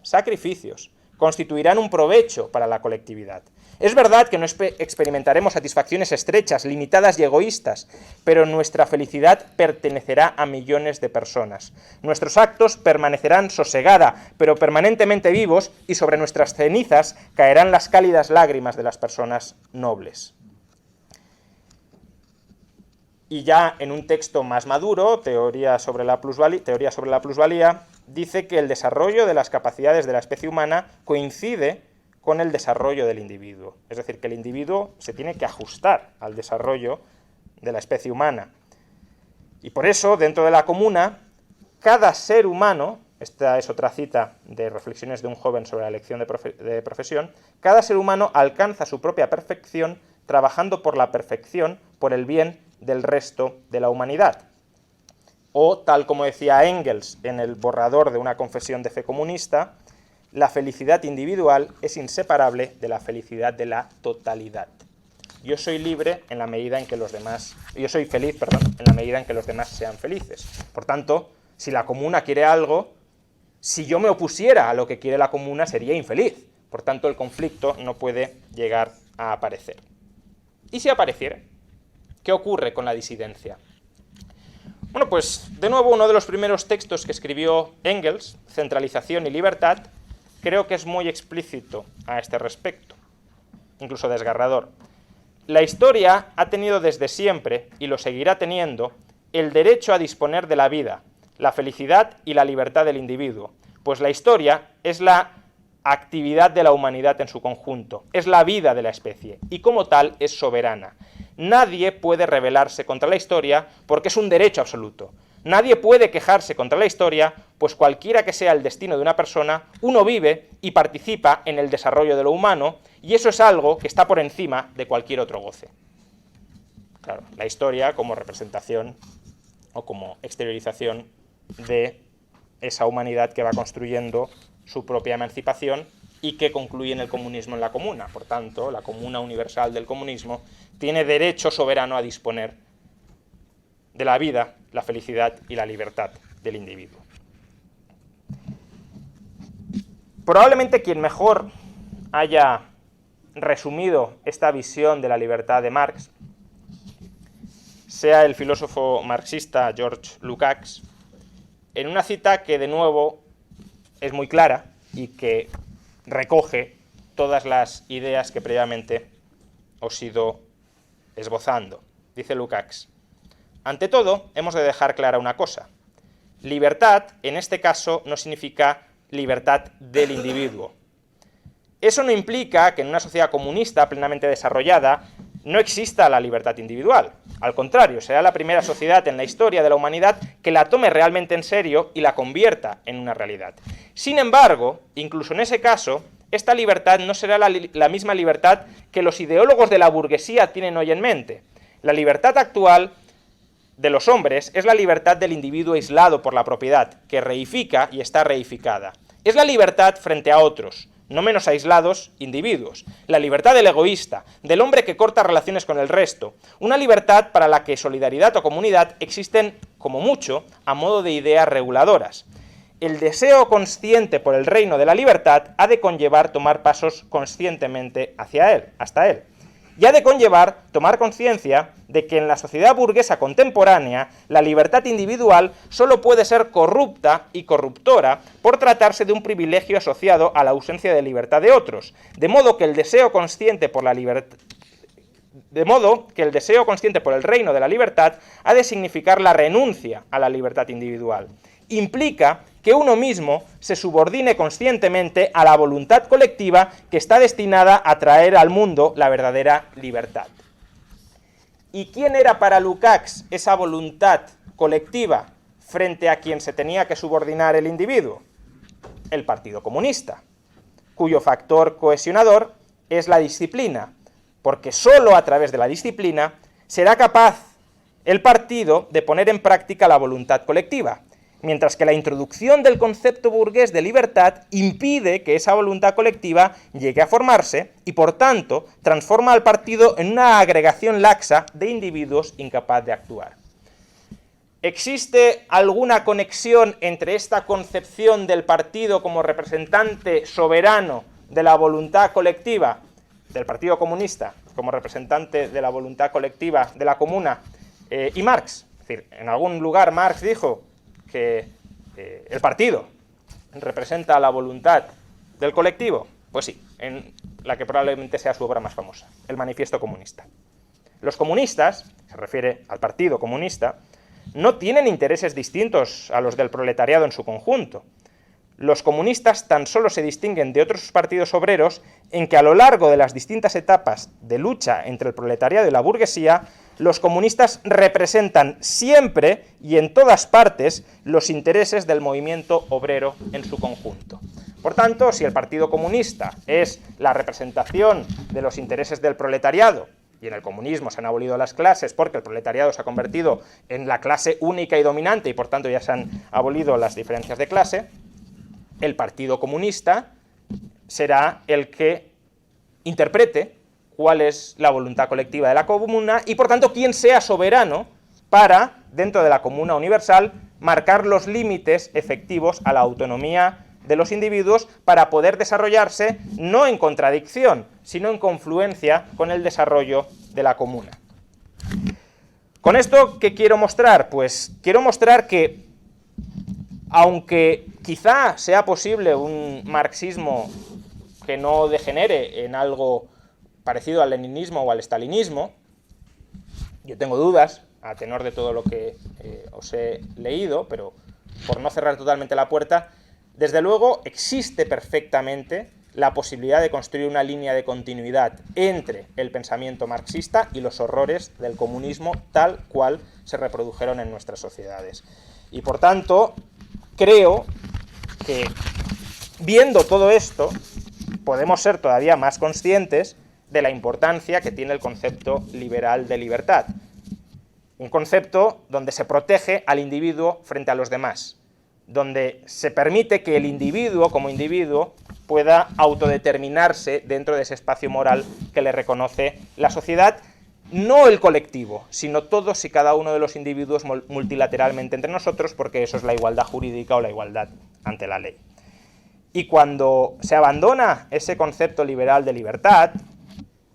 constituirán un provecho para la colectividad. Es verdad que no experimentaremos satisfacciones estrechas, limitadas y egoístas, pero nuestra felicidad pertenecerá a millones de personas. Nuestros actos permanecerán sosegada, pero permanentemente vivos, y sobre nuestras cenizas caerán las cálidas lágrimas de las personas nobles. Y ya en un texto más maduro, Teoría sobre la plusvalía, dice que el desarrollo de las capacidades de la especie humana coincide con el desarrollo del individuo. Es decir, que el individuo se tiene que ajustar al desarrollo de la especie humana. Y por eso, dentro de la comuna, cada ser humano, esta es otra cita de Reflexiones de un joven sobre la elección de profesión, cada ser humano alcanza su propia perfección trabajando por la perfección, por el bien del resto de la humanidad. O, tal como decía Engels en el borrador de una confesión de fe comunista, la felicidad individual es inseparable de la felicidad de la totalidad. Yo soy libre en la medida en que los demás... Yo soy feliz, en la medida en que los demás sean felices. Por tanto, si la comuna quiere algo, si yo me opusiera a lo que quiere la comuna, sería infeliz. Por tanto, el conflicto no puede llegar a aparecer. ¿Y si apareciera? ¿Qué ocurre con la disidencia? Bueno, pues, de nuevo, uno de los primeros textos que escribió Engels, Centralización y Libertad, creo que es muy explícito a este respecto, incluso desgarrador. La historia ha tenido desde siempre, y lo seguirá teniendo, el derecho a disponer de la vida, la felicidad y la libertad del individuo, pues la historia es la actividad de la humanidad en su conjunto, es la vida de la especie, y como tal es soberana. Nadie puede rebelarse contra la historia porque es un derecho absoluto. Nadie puede quejarse contra la historia, pues cualquiera que sea el destino de una persona, uno vive y participa en el desarrollo de lo humano, y eso es algo que está por encima de cualquier otro goce. Claro, la historia como representación o como exteriorización de esa humanidad que va construyendo su propia emancipación y que concluye en el comunismo en la comuna. Por tanto, la comuna universal del comunismo tiene derecho soberano a disponer de la vida, la felicidad y la libertad del individuo. Probablemente quien mejor haya resumido esta visión de la libertad de Marx sea el filósofo marxista George Lukács, en una cita que de nuevo es muy clara y que recoge todas las ideas que previamente os he ido esbozando. Dice Lukács: ante todo, hemos de dejar clara una cosa. libertad, en este caso, no significa libertad del individuo. Eso no implica que en una sociedad comunista plenamente desarrollada no exista la libertad individual. Al contrario, será la primera sociedad en la historia de la humanidad que la tome realmente en serio y la convierta en una realidad. Sin embargo, incluso en ese caso, esta libertad no será la misma libertad que los ideólogos de la burguesía tienen hoy en mente. La libertad actual de los hombres es la libertad del individuo aislado por la propiedad, que reifica y está reificada. Es la libertad frente a otros, no menos aislados, individuos. La libertad del egoísta, del hombre que corta relaciones con el resto. Una libertad para la que solidaridad o comunidad existen, como mucho, a modo de ideas reguladoras. El deseo consciente por el reino de la libertad ha de conllevar tomar pasos conscientemente hasta él. Y ha de conllevar tomar conciencia de que en la sociedad burguesa contemporánea la libertad individual solo puede ser corrupta y corruptora por tratarse de un privilegio asociado a la ausencia de libertad de otros, de modo que el deseo consciente por el reino de la libertad ha de significar la renuncia a la libertad individual. Implica que uno mismo se subordine conscientemente a la voluntad colectiva que está destinada a traer al mundo la verdadera libertad. ¿Y quién era para Lukács esa voluntad colectiva frente a quien se tenía que subordinar el individuo? El Partido Comunista, cuyo factor cohesionador es la disciplina, porque sólo a través de la disciplina será capaz el partido de poner en práctica la voluntad colectiva, mientras que la introducción del concepto burgués de libertad impide que esa voluntad colectiva llegue a formarse y, por tanto, transforma al partido en una agregación laxa de individuos incapaz de actuar. ¿Existe alguna conexión entre esta concepción del partido como representante soberano de la voluntad colectiva, del Partido Comunista, como representante de la voluntad colectiva de la comuna, y Marx? Es decir, en algún lugar Marx dijo que el partido representa la voluntad del colectivo. Pues sí, en la que probablemente sea su obra más famosa, el Manifiesto Comunista. Los comunistas, se refiere al Partido Comunista, no tienen intereses distintos a los del proletariado en su conjunto. Los comunistas tan solo se distinguen de otros partidos obreros en que a lo largo de las distintas etapas de lucha entre el proletariado y la burguesía, los comunistas representan siempre y en todas partes los intereses del movimiento obrero en su conjunto. Por tanto, si el Partido Comunista es la representación de los intereses del proletariado, y en el comunismo se han abolido las clases porque el proletariado se ha convertido en la clase única y dominante y por tanto ya se han abolido las diferencias de clase, el Partido Comunista será el que interprete cuál es la voluntad colectiva de la comuna y, por tanto, quién sea soberano para, dentro de la comuna universal, marcar los límites efectivos a la autonomía de los individuos para poder desarrollarse no en contradicción, sino en confluencia con el desarrollo de la comuna. ¿Con esto qué quiero mostrar? Pues quiero mostrar que, aunque quizá sea posible un marxismo que no degenere en algo parecido al leninismo o al stalinismo, yo tengo dudas, a tenor de todo lo que os he leído, pero por no cerrar totalmente la puerta, desde luego existe perfectamente la posibilidad de construir una línea de continuidad entre el pensamiento marxista y los horrores del comunismo tal cual se reprodujeron en nuestras sociedades. Y por tanto, creo que viendo todo esto, podemos ser todavía más conscientes de la importancia que tiene el concepto liberal de libertad. Un concepto donde se protege al individuo frente a los demás, donde se permite que el individuo, como individuo, pueda autodeterminarse dentro de ese espacio moral que le reconoce la sociedad, no el colectivo, sino todos y cada uno de los individuos multilateralmente entre nosotros, porque eso es la igualdad jurídica o la igualdad ante la ley. Y cuando se abandona ese concepto liberal de libertad,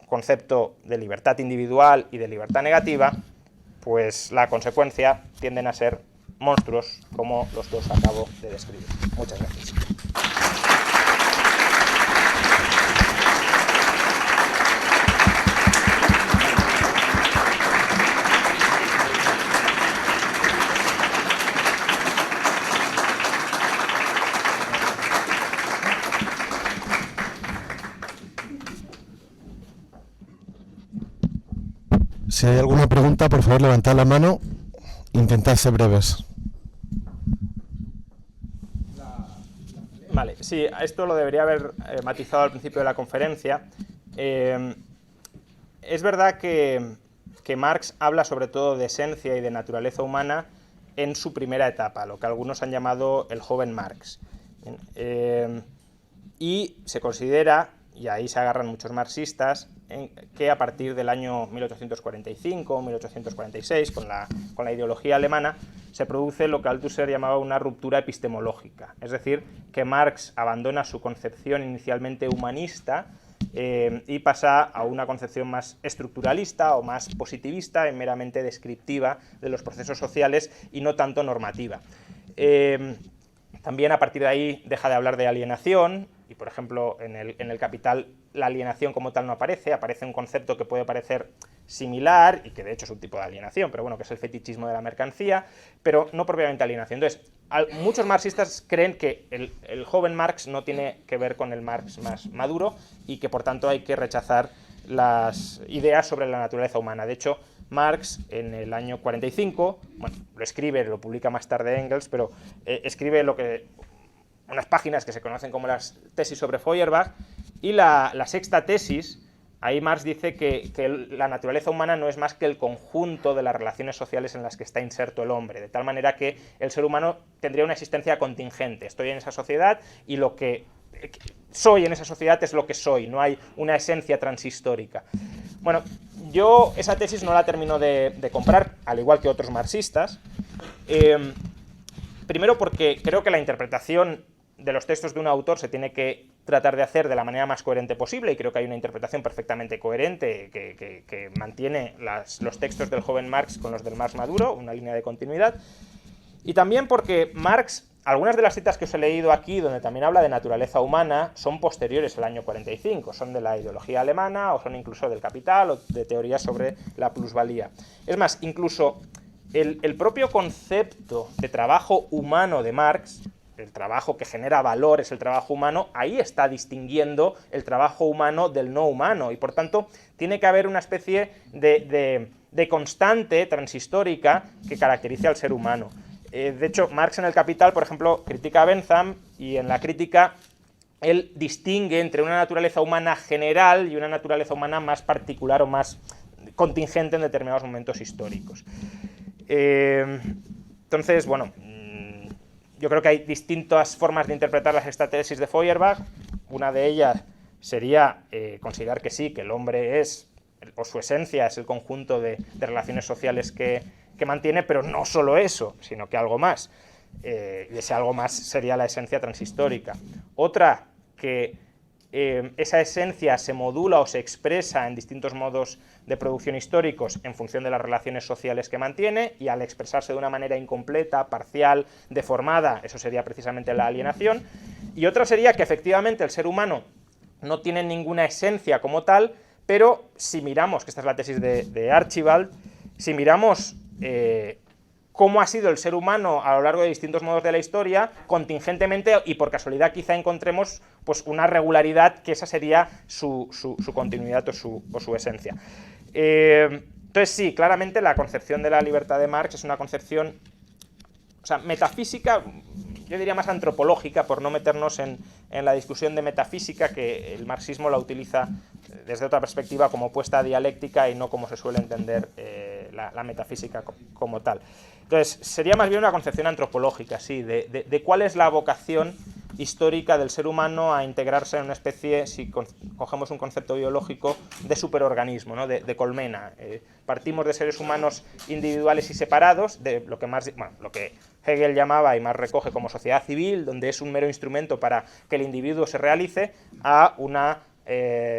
concepto de libertad individual y de libertad negativa, pues la consecuencia tienden a ser monstruos como los dos acabo de describir. Muchas gracias. Si hay alguna pregunta, por favor, levantad la mano. Intentad ser breves. Vale, sí, esto lo debería haber matizado al principio de la conferencia. Es verdad que Marx habla sobre todo de esencia y de naturaleza humana en su primera etapa, lo que algunos han llamado el joven Marx. Y se considera, y ahí se agarran muchos marxistas, que a partir del año 1845 o 1846, con la ideología alemana, se produce lo que Althusser llamaba una ruptura epistemológica. Es decir, que Marx abandona su concepción inicialmente humanista y pasa a una concepción más estructuralista o más positivista y meramente descriptiva de los procesos sociales y no tanto normativa. También a partir de ahí deja de hablar de alienación y, por ejemplo, en el Capital la alienación como tal no aparece, aparece un concepto que puede parecer similar y que de hecho es un tipo de alienación, pero bueno, que es el fetichismo de la mercancía, pero no propiamente alienación. Entonces, muchos marxistas creen que el joven Marx no tiene que ver con el Marx más maduro y que por tanto hay que rechazar las ideas sobre la naturaleza humana. De hecho, Marx en el año 45, bueno, lo escribe, lo publica más tarde Engels, pero escribe unas páginas que se conocen como las tesis sobre Feuerbach, y la sexta tesis, ahí Marx dice que la naturaleza humana no es más que el conjunto de las relaciones sociales en las que está inserto el hombre, de tal manera que el ser humano tendría una existencia contingente. Estoy en esa sociedad y lo que soy en esa sociedad es lo que soy, no hay una esencia transhistórica. Bueno, yo esa tesis no la termino de comprar, al igual que otros marxistas, primero porque creo que la interpretación de los textos de un autor se tiene que tratar de hacer de la manera más coherente posible, y creo que hay una interpretación perfectamente coherente que mantiene los textos del joven Marx con los del Marx maduro, una línea de continuidad, y también porque Marx, algunas de las citas que os he leído aquí, donde también habla de naturaleza humana, son posteriores al año 45, son de la ideología alemana o son incluso del Capital o de teorías sobre la plusvalía. Es más, incluso el propio concepto de trabajo humano de Marx, el trabajo que genera valor es el trabajo humano, ahí está distinguiendo el trabajo humano del no humano, y por tanto tiene que haber una especie de constante transhistórica que caracterice al ser humano. De hecho, Marx en el Capital, por ejemplo, critica a Bentham, y en la crítica él distingue entre una naturaleza humana general y una naturaleza humana más particular o más contingente en determinados momentos históricos. Entonces, bueno, yo creo que hay distintas formas de interpretar las sexta tesis de Feuerbach. Una de ellas sería considerar que sí, que el hombre es, o su esencia es el conjunto de relaciones sociales que mantiene, pero no solo eso, sino que algo más. Y ese algo más sería la esencia transhistórica. Otra, que esa esencia se modula o se expresa en distintos modos de producción históricos en función de las relaciones sociales que mantiene, y al expresarse de una manera incompleta, parcial, deformada, eso sería precisamente la alienación. Y otra sería que efectivamente el ser humano no tiene ninguna esencia como tal, pero si miramos, que esta es la tesis de Archibald, si miramos cómo ha sido el ser humano a lo largo de distintos modos de la historia, contingentemente y por casualidad quizá encontremos pues una regularidad, que esa sería su continuidad o su esencia. Entonces sí, claramente la concepción de la libertad de Marx es una concepción, o sea, metafísica, yo diría más antropológica, por no meternos en la discusión de metafísica, que el marxismo la utiliza desde otra perspectiva como opuesta a dialéctica y no como se suele entender la metafísica como tal. Entonces, sería más bien una concepción antropológica, sí, de cuál es la vocación histórica del ser humano a integrarse en una especie, si cogemos un concepto biológico, de superorganismo, ¿no? de colmena. Partimos de seres humanos individuales y separados, de lo que Hegel llamaba y Marx recoge como sociedad civil, donde es un mero instrumento para que el individuo se realice, a una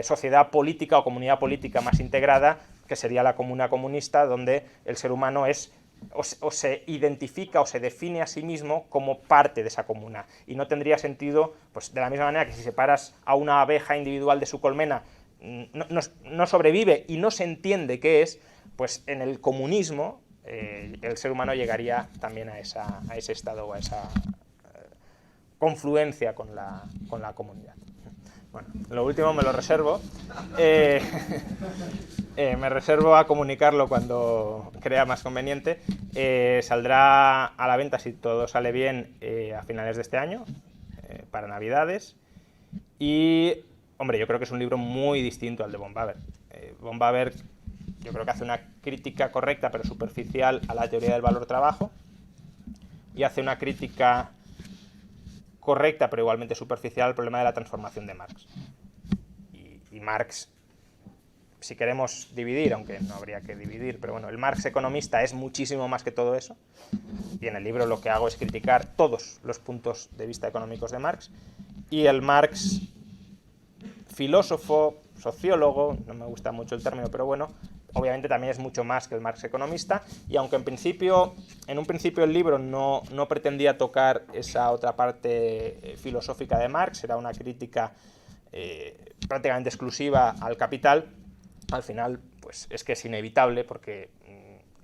sociedad política o comunidad política más integrada, que sería la comuna comunista, donde el ser humano es o se identifica o se define a sí mismo como parte de esa comuna, y no tendría sentido, pues de la misma manera que si separas a una abeja individual de su colmena no sobrevive y no se entiende qué es, pues en el comunismo el ser humano llegaría también a ese estado o a esa confluencia con la comunidad. Bueno, lo último me lo reservo. Me reservo a comunicarlo cuando crea más conveniente. Saldrá a la venta, si todo sale bien, a finales de este año, para Navidades. Y, hombre, yo creo que es un libro muy distinto al de von Baber. Von Baber, yo creo que hace una crítica correcta pero superficial a la teoría del valor-trabajo, y hace una crítica correcta pero igualmente superficial al problema de la transformación de Marx. Y Marx, si queremos dividir, aunque no habría que dividir, pero bueno, el Marx economista es muchísimo más que todo eso, y en el libro lo que hago es criticar todos los puntos de vista económicos de Marx, y el Marx filósofo, sociólogo, no me gusta mucho el término, pero bueno, obviamente también es mucho más que el Marx economista, y aunque en un principio el libro no pretendía tocar esa otra parte filosófica de Marx, era una crítica prácticamente exclusiva al capital, al final pues es que es inevitable, porque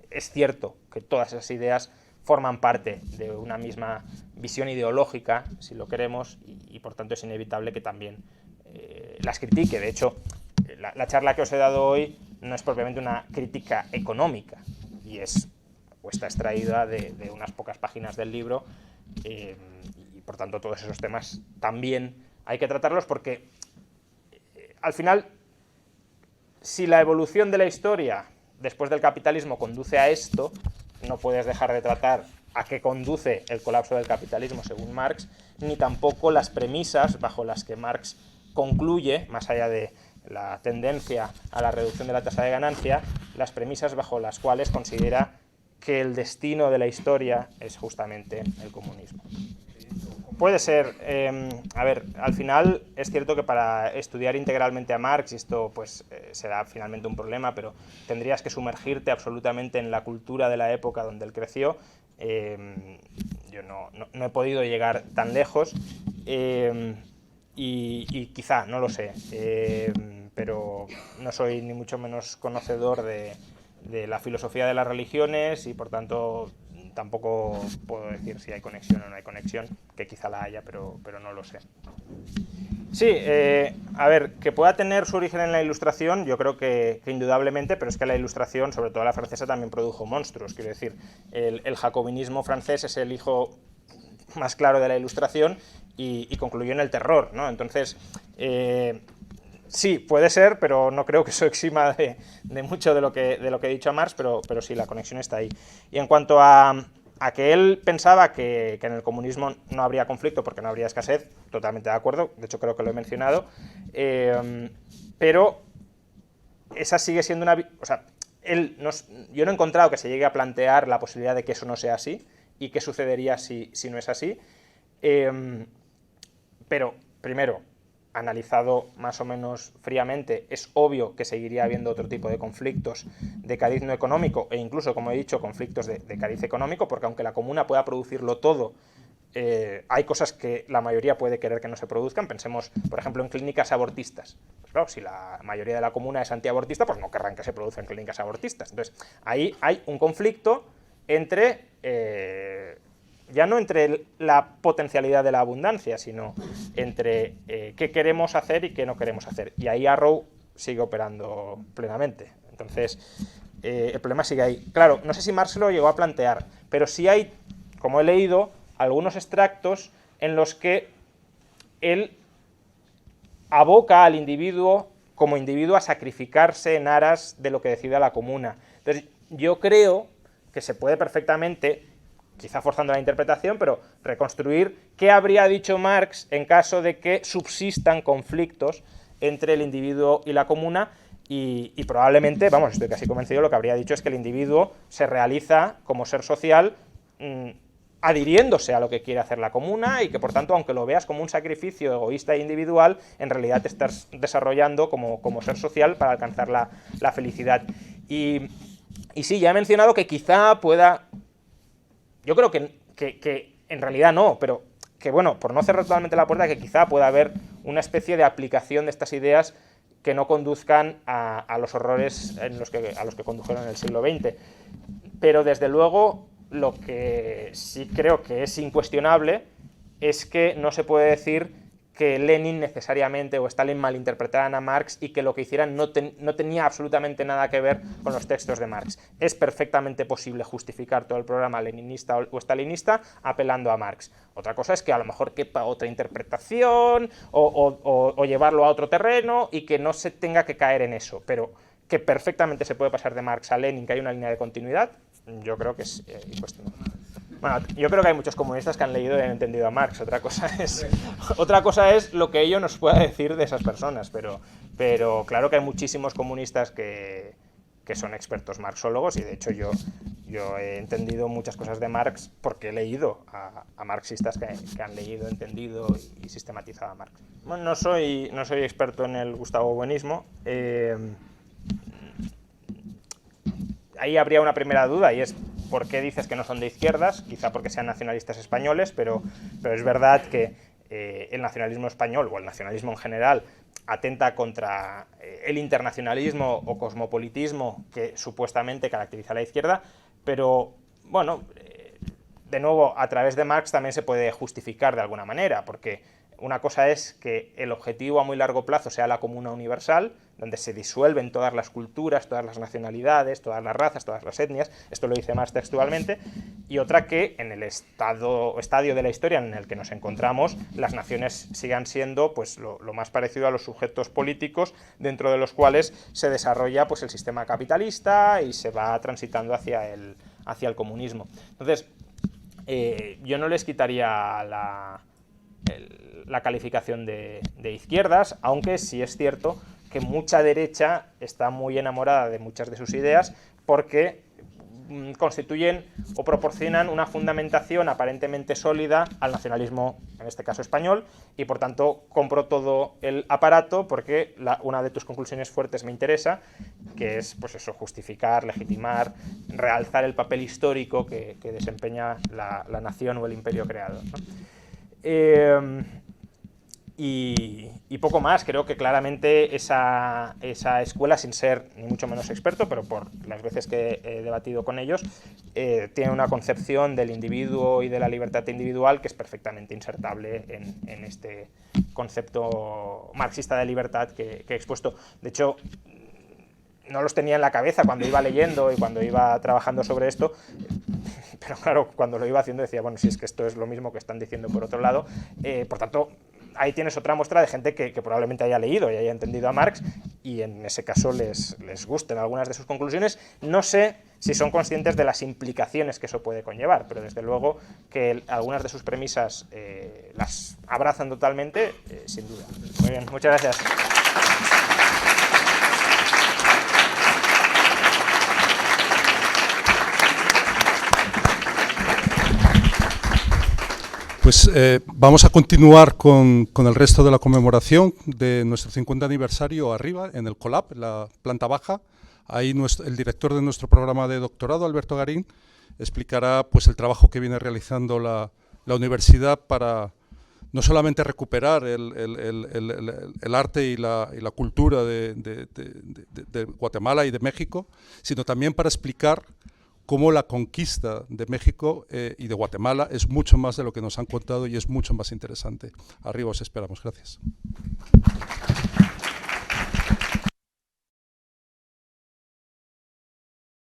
es cierto que todas esas ideas forman parte de una misma visión ideológica, si lo queremos, y por tanto es inevitable que también las critique. De hecho, la charla que os he dado hoy no es propiamente una crítica económica, y está extraída de unas pocas páginas del libro, y por tanto todos esos temas también hay que tratarlos, porque al final, si la evolución de la historia después del capitalismo conduce a esto, no puedes dejar de tratar a qué conduce el colapso del capitalismo según Marx, ni tampoco las premisas bajo las que Marx concluye, más allá de la tendencia a la reducción de la tasa de ganancia, las premisas bajo las cuales considera que el destino de la historia es justamente el comunismo. Puede ser, a ver, al final es cierto que para estudiar integralmente a Marx, y esto pues será finalmente un problema, pero tendrías que sumergirte absolutamente en la cultura de la época donde él creció. Yo no he podido llegar tan lejos, y quizá, no lo sé, pero no soy ni mucho menos conocedor de la filosofía de las religiones, y por tanto tampoco puedo decir si hay conexión o no hay conexión, que quizá la haya, pero no lo sé. Sí, a ver, que pueda tener su origen en la Ilustración, yo creo que indudablemente, pero es que la Ilustración, sobre todo la francesa, también produjo monstruos. Quiero decir, el jacobinismo francés es el hijo más claro de la Ilustración, y concluyó en el terror, ¿no? Entonces, sí, puede ser, pero no creo que eso exima de mucho de lo que he dicho a Marx, pero sí, la conexión está ahí. Y en cuanto a que él pensaba que en el comunismo no habría conflicto porque no habría escasez, totalmente de acuerdo, de hecho creo que lo he mencionado, pero esa sigue siendo una... O sea, yo no he encontrado que se llegue a plantear la posibilidad de que eso no sea así, y qué sucedería si no es así, pero primero, analizado más o menos fríamente, es obvio que seguiría habiendo otro tipo de conflictos de cariz no económico, e incluso, como he dicho, conflictos de cariz económico, porque aunque la comuna pueda producirlo todo, hay cosas que la mayoría puede querer que no se produzcan. Pensemos, por ejemplo, en clínicas abortistas. Pues claro, si la mayoría de la comuna es antiabortista, pues no querrán que se produzcan clínicas abortistas. Entonces, ahí hay un conflicto entre... ya no entre la potencialidad de la abundancia, sino entre qué queremos hacer y qué no queremos hacer. Y ahí Arrow sigue operando plenamente. Entonces, el problema sigue ahí. Claro, no sé si Marx lo llegó a plantear, pero sí hay, como he leído, algunos extractos en los que él aboca al individuo como individuo a sacrificarse en aras de lo que decida la comuna. Entonces, yo creo que se puede perfectamente, quizá forzando la interpretación, pero reconstruir qué habría dicho Marx en caso de que subsistan conflictos entre el individuo y la comuna, y probablemente, vamos, estoy casi convencido, lo que habría dicho es que el individuo se realiza como ser social adhiriéndose a lo que quiere hacer la comuna, y que por tanto, aunque lo veas como un sacrificio egoísta e individual, en realidad te estás desarrollando como ser social para alcanzar la felicidad. Y sí, ya he mencionado que quizá pueda... Yo creo que en realidad no, pero que bueno, por no cerrar totalmente la puerta, que quizá pueda haber una especie de aplicación de estas ideas que no conduzcan a los horrores a los que condujeron en el siglo XX. Pero desde luego, lo que sí creo que es incuestionable es que no se puede decir que Lenin necesariamente o Stalin malinterpretaran a Marx y que lo que hicieran no tenía absolutamente nada que ver con los textos de Marx. Es perfectamente posible justificar todo el programa leninista o stalinista apelando a Marx. Otra cosa es que a lo mejor quepa otra interpretación o llevarlo a otro terreno y que no se tenga que caer en eso, pero que perfectamente se puede pasar de Marx a Lenin, que hay una línea de continuidad, yo creo que es incuestionable. Bueno, yo creo que hay muchos comunistas que han leído y han entendido a Marx. Otra cosa es lo que ello nos pueda decir de esas personas, pero claro que hay muchísimos comunistas que son expertos marxólogos, y de hecho yo he entendido muchas cosas de Marx porque he leído a marxistas que han leído, entendido y sistematizado a Marx. Bueno, no soy experto en el gustavobuenismo. Ahí habría una primera duda, y es ¿por qué dices que no son de izquierdas? Quizá porque sean nacionalistas españoles, pero es verdad que el nacionalismo español, o el nacionalismo en general, atenta contra el internacionalismo o cosmopolitismo que supuestamente caracteriza a la izquierda, pero bueno, de nuevo, a través de Marx también se puede justificar de alguna manera, porque una cosa es que el objetivo a muy largo plazo sea la comuna universal, donde se disuelven todas las culturas, todas las nacionalidades, todas las razas, todas las etnias, esto lo dice Marx textualmente, y otra que en el estadio de la historia en el que nos encontramos, las naciones sigan siendo pues, lo más parecido a los sujetos políticos dentro de los cuales se desarrolla pues, el sistema capitalista y se va transitando hacia el comunismo. Entonces, yo no les quitaría la calificación de izquierdas, aunque sí es cierto que mucha derecha está muy enamorada de muchas de sus ideas porque constituyen o proporcionan una fundamentación aparentemente sólida al nacionalismo, en este caso español, y por tanto compro todo el aparato porque una de tus conclusiones fuertes me interesa, que es pues eso, justificar, legitimar, realzar el papel histórico que desempeña la nación o el imperio creado, ¿no? Y poco más. Creo que claramente esa escuela, sin ser ni mucho menos experto, pero por las veces que he debatido con ellos, tiene una concepción del individuo y de la libertad individual que es perfectamente insertable en este concepto marxista de libertad que he expuesto. De hecho, no los tenía en la cabeza cuando iba leyendo y cuando iba trabajando sobre esto, pero claro, cuando lo iba haciendo decía, bueno, si es que esto es lo mismo que están diciendo por otro lado, por tanto, ahí tienes otra muestra de gente que probablemente haya leído y haya entendido a Marx y en ese caso les gusten algunas de sus conclusiones. No sé si son conscientes de las implicaciones que eso puede conllevar, pero desde luego que algunas de sus premisas las abrazan totalmente, sin duda. Muy bien, muchas gracias. Pues vamos a continuar con el resto de la conmemoración de nuestro 50 aniversario arriba, en el COLAB, en la planta baja. Ahí el director de nuestro programa de doctorado, Alberto Garín, explicará pues, el trabajo que viene realizando la universidad para no solamente recuperar el arte y la cultura de Guatemala y de México, sino también para explicar cómo la conquista de México y de Guatemala es mucho más de lo que nos han contado y es mucho más interesante. Arriba os esperamos. Gracias.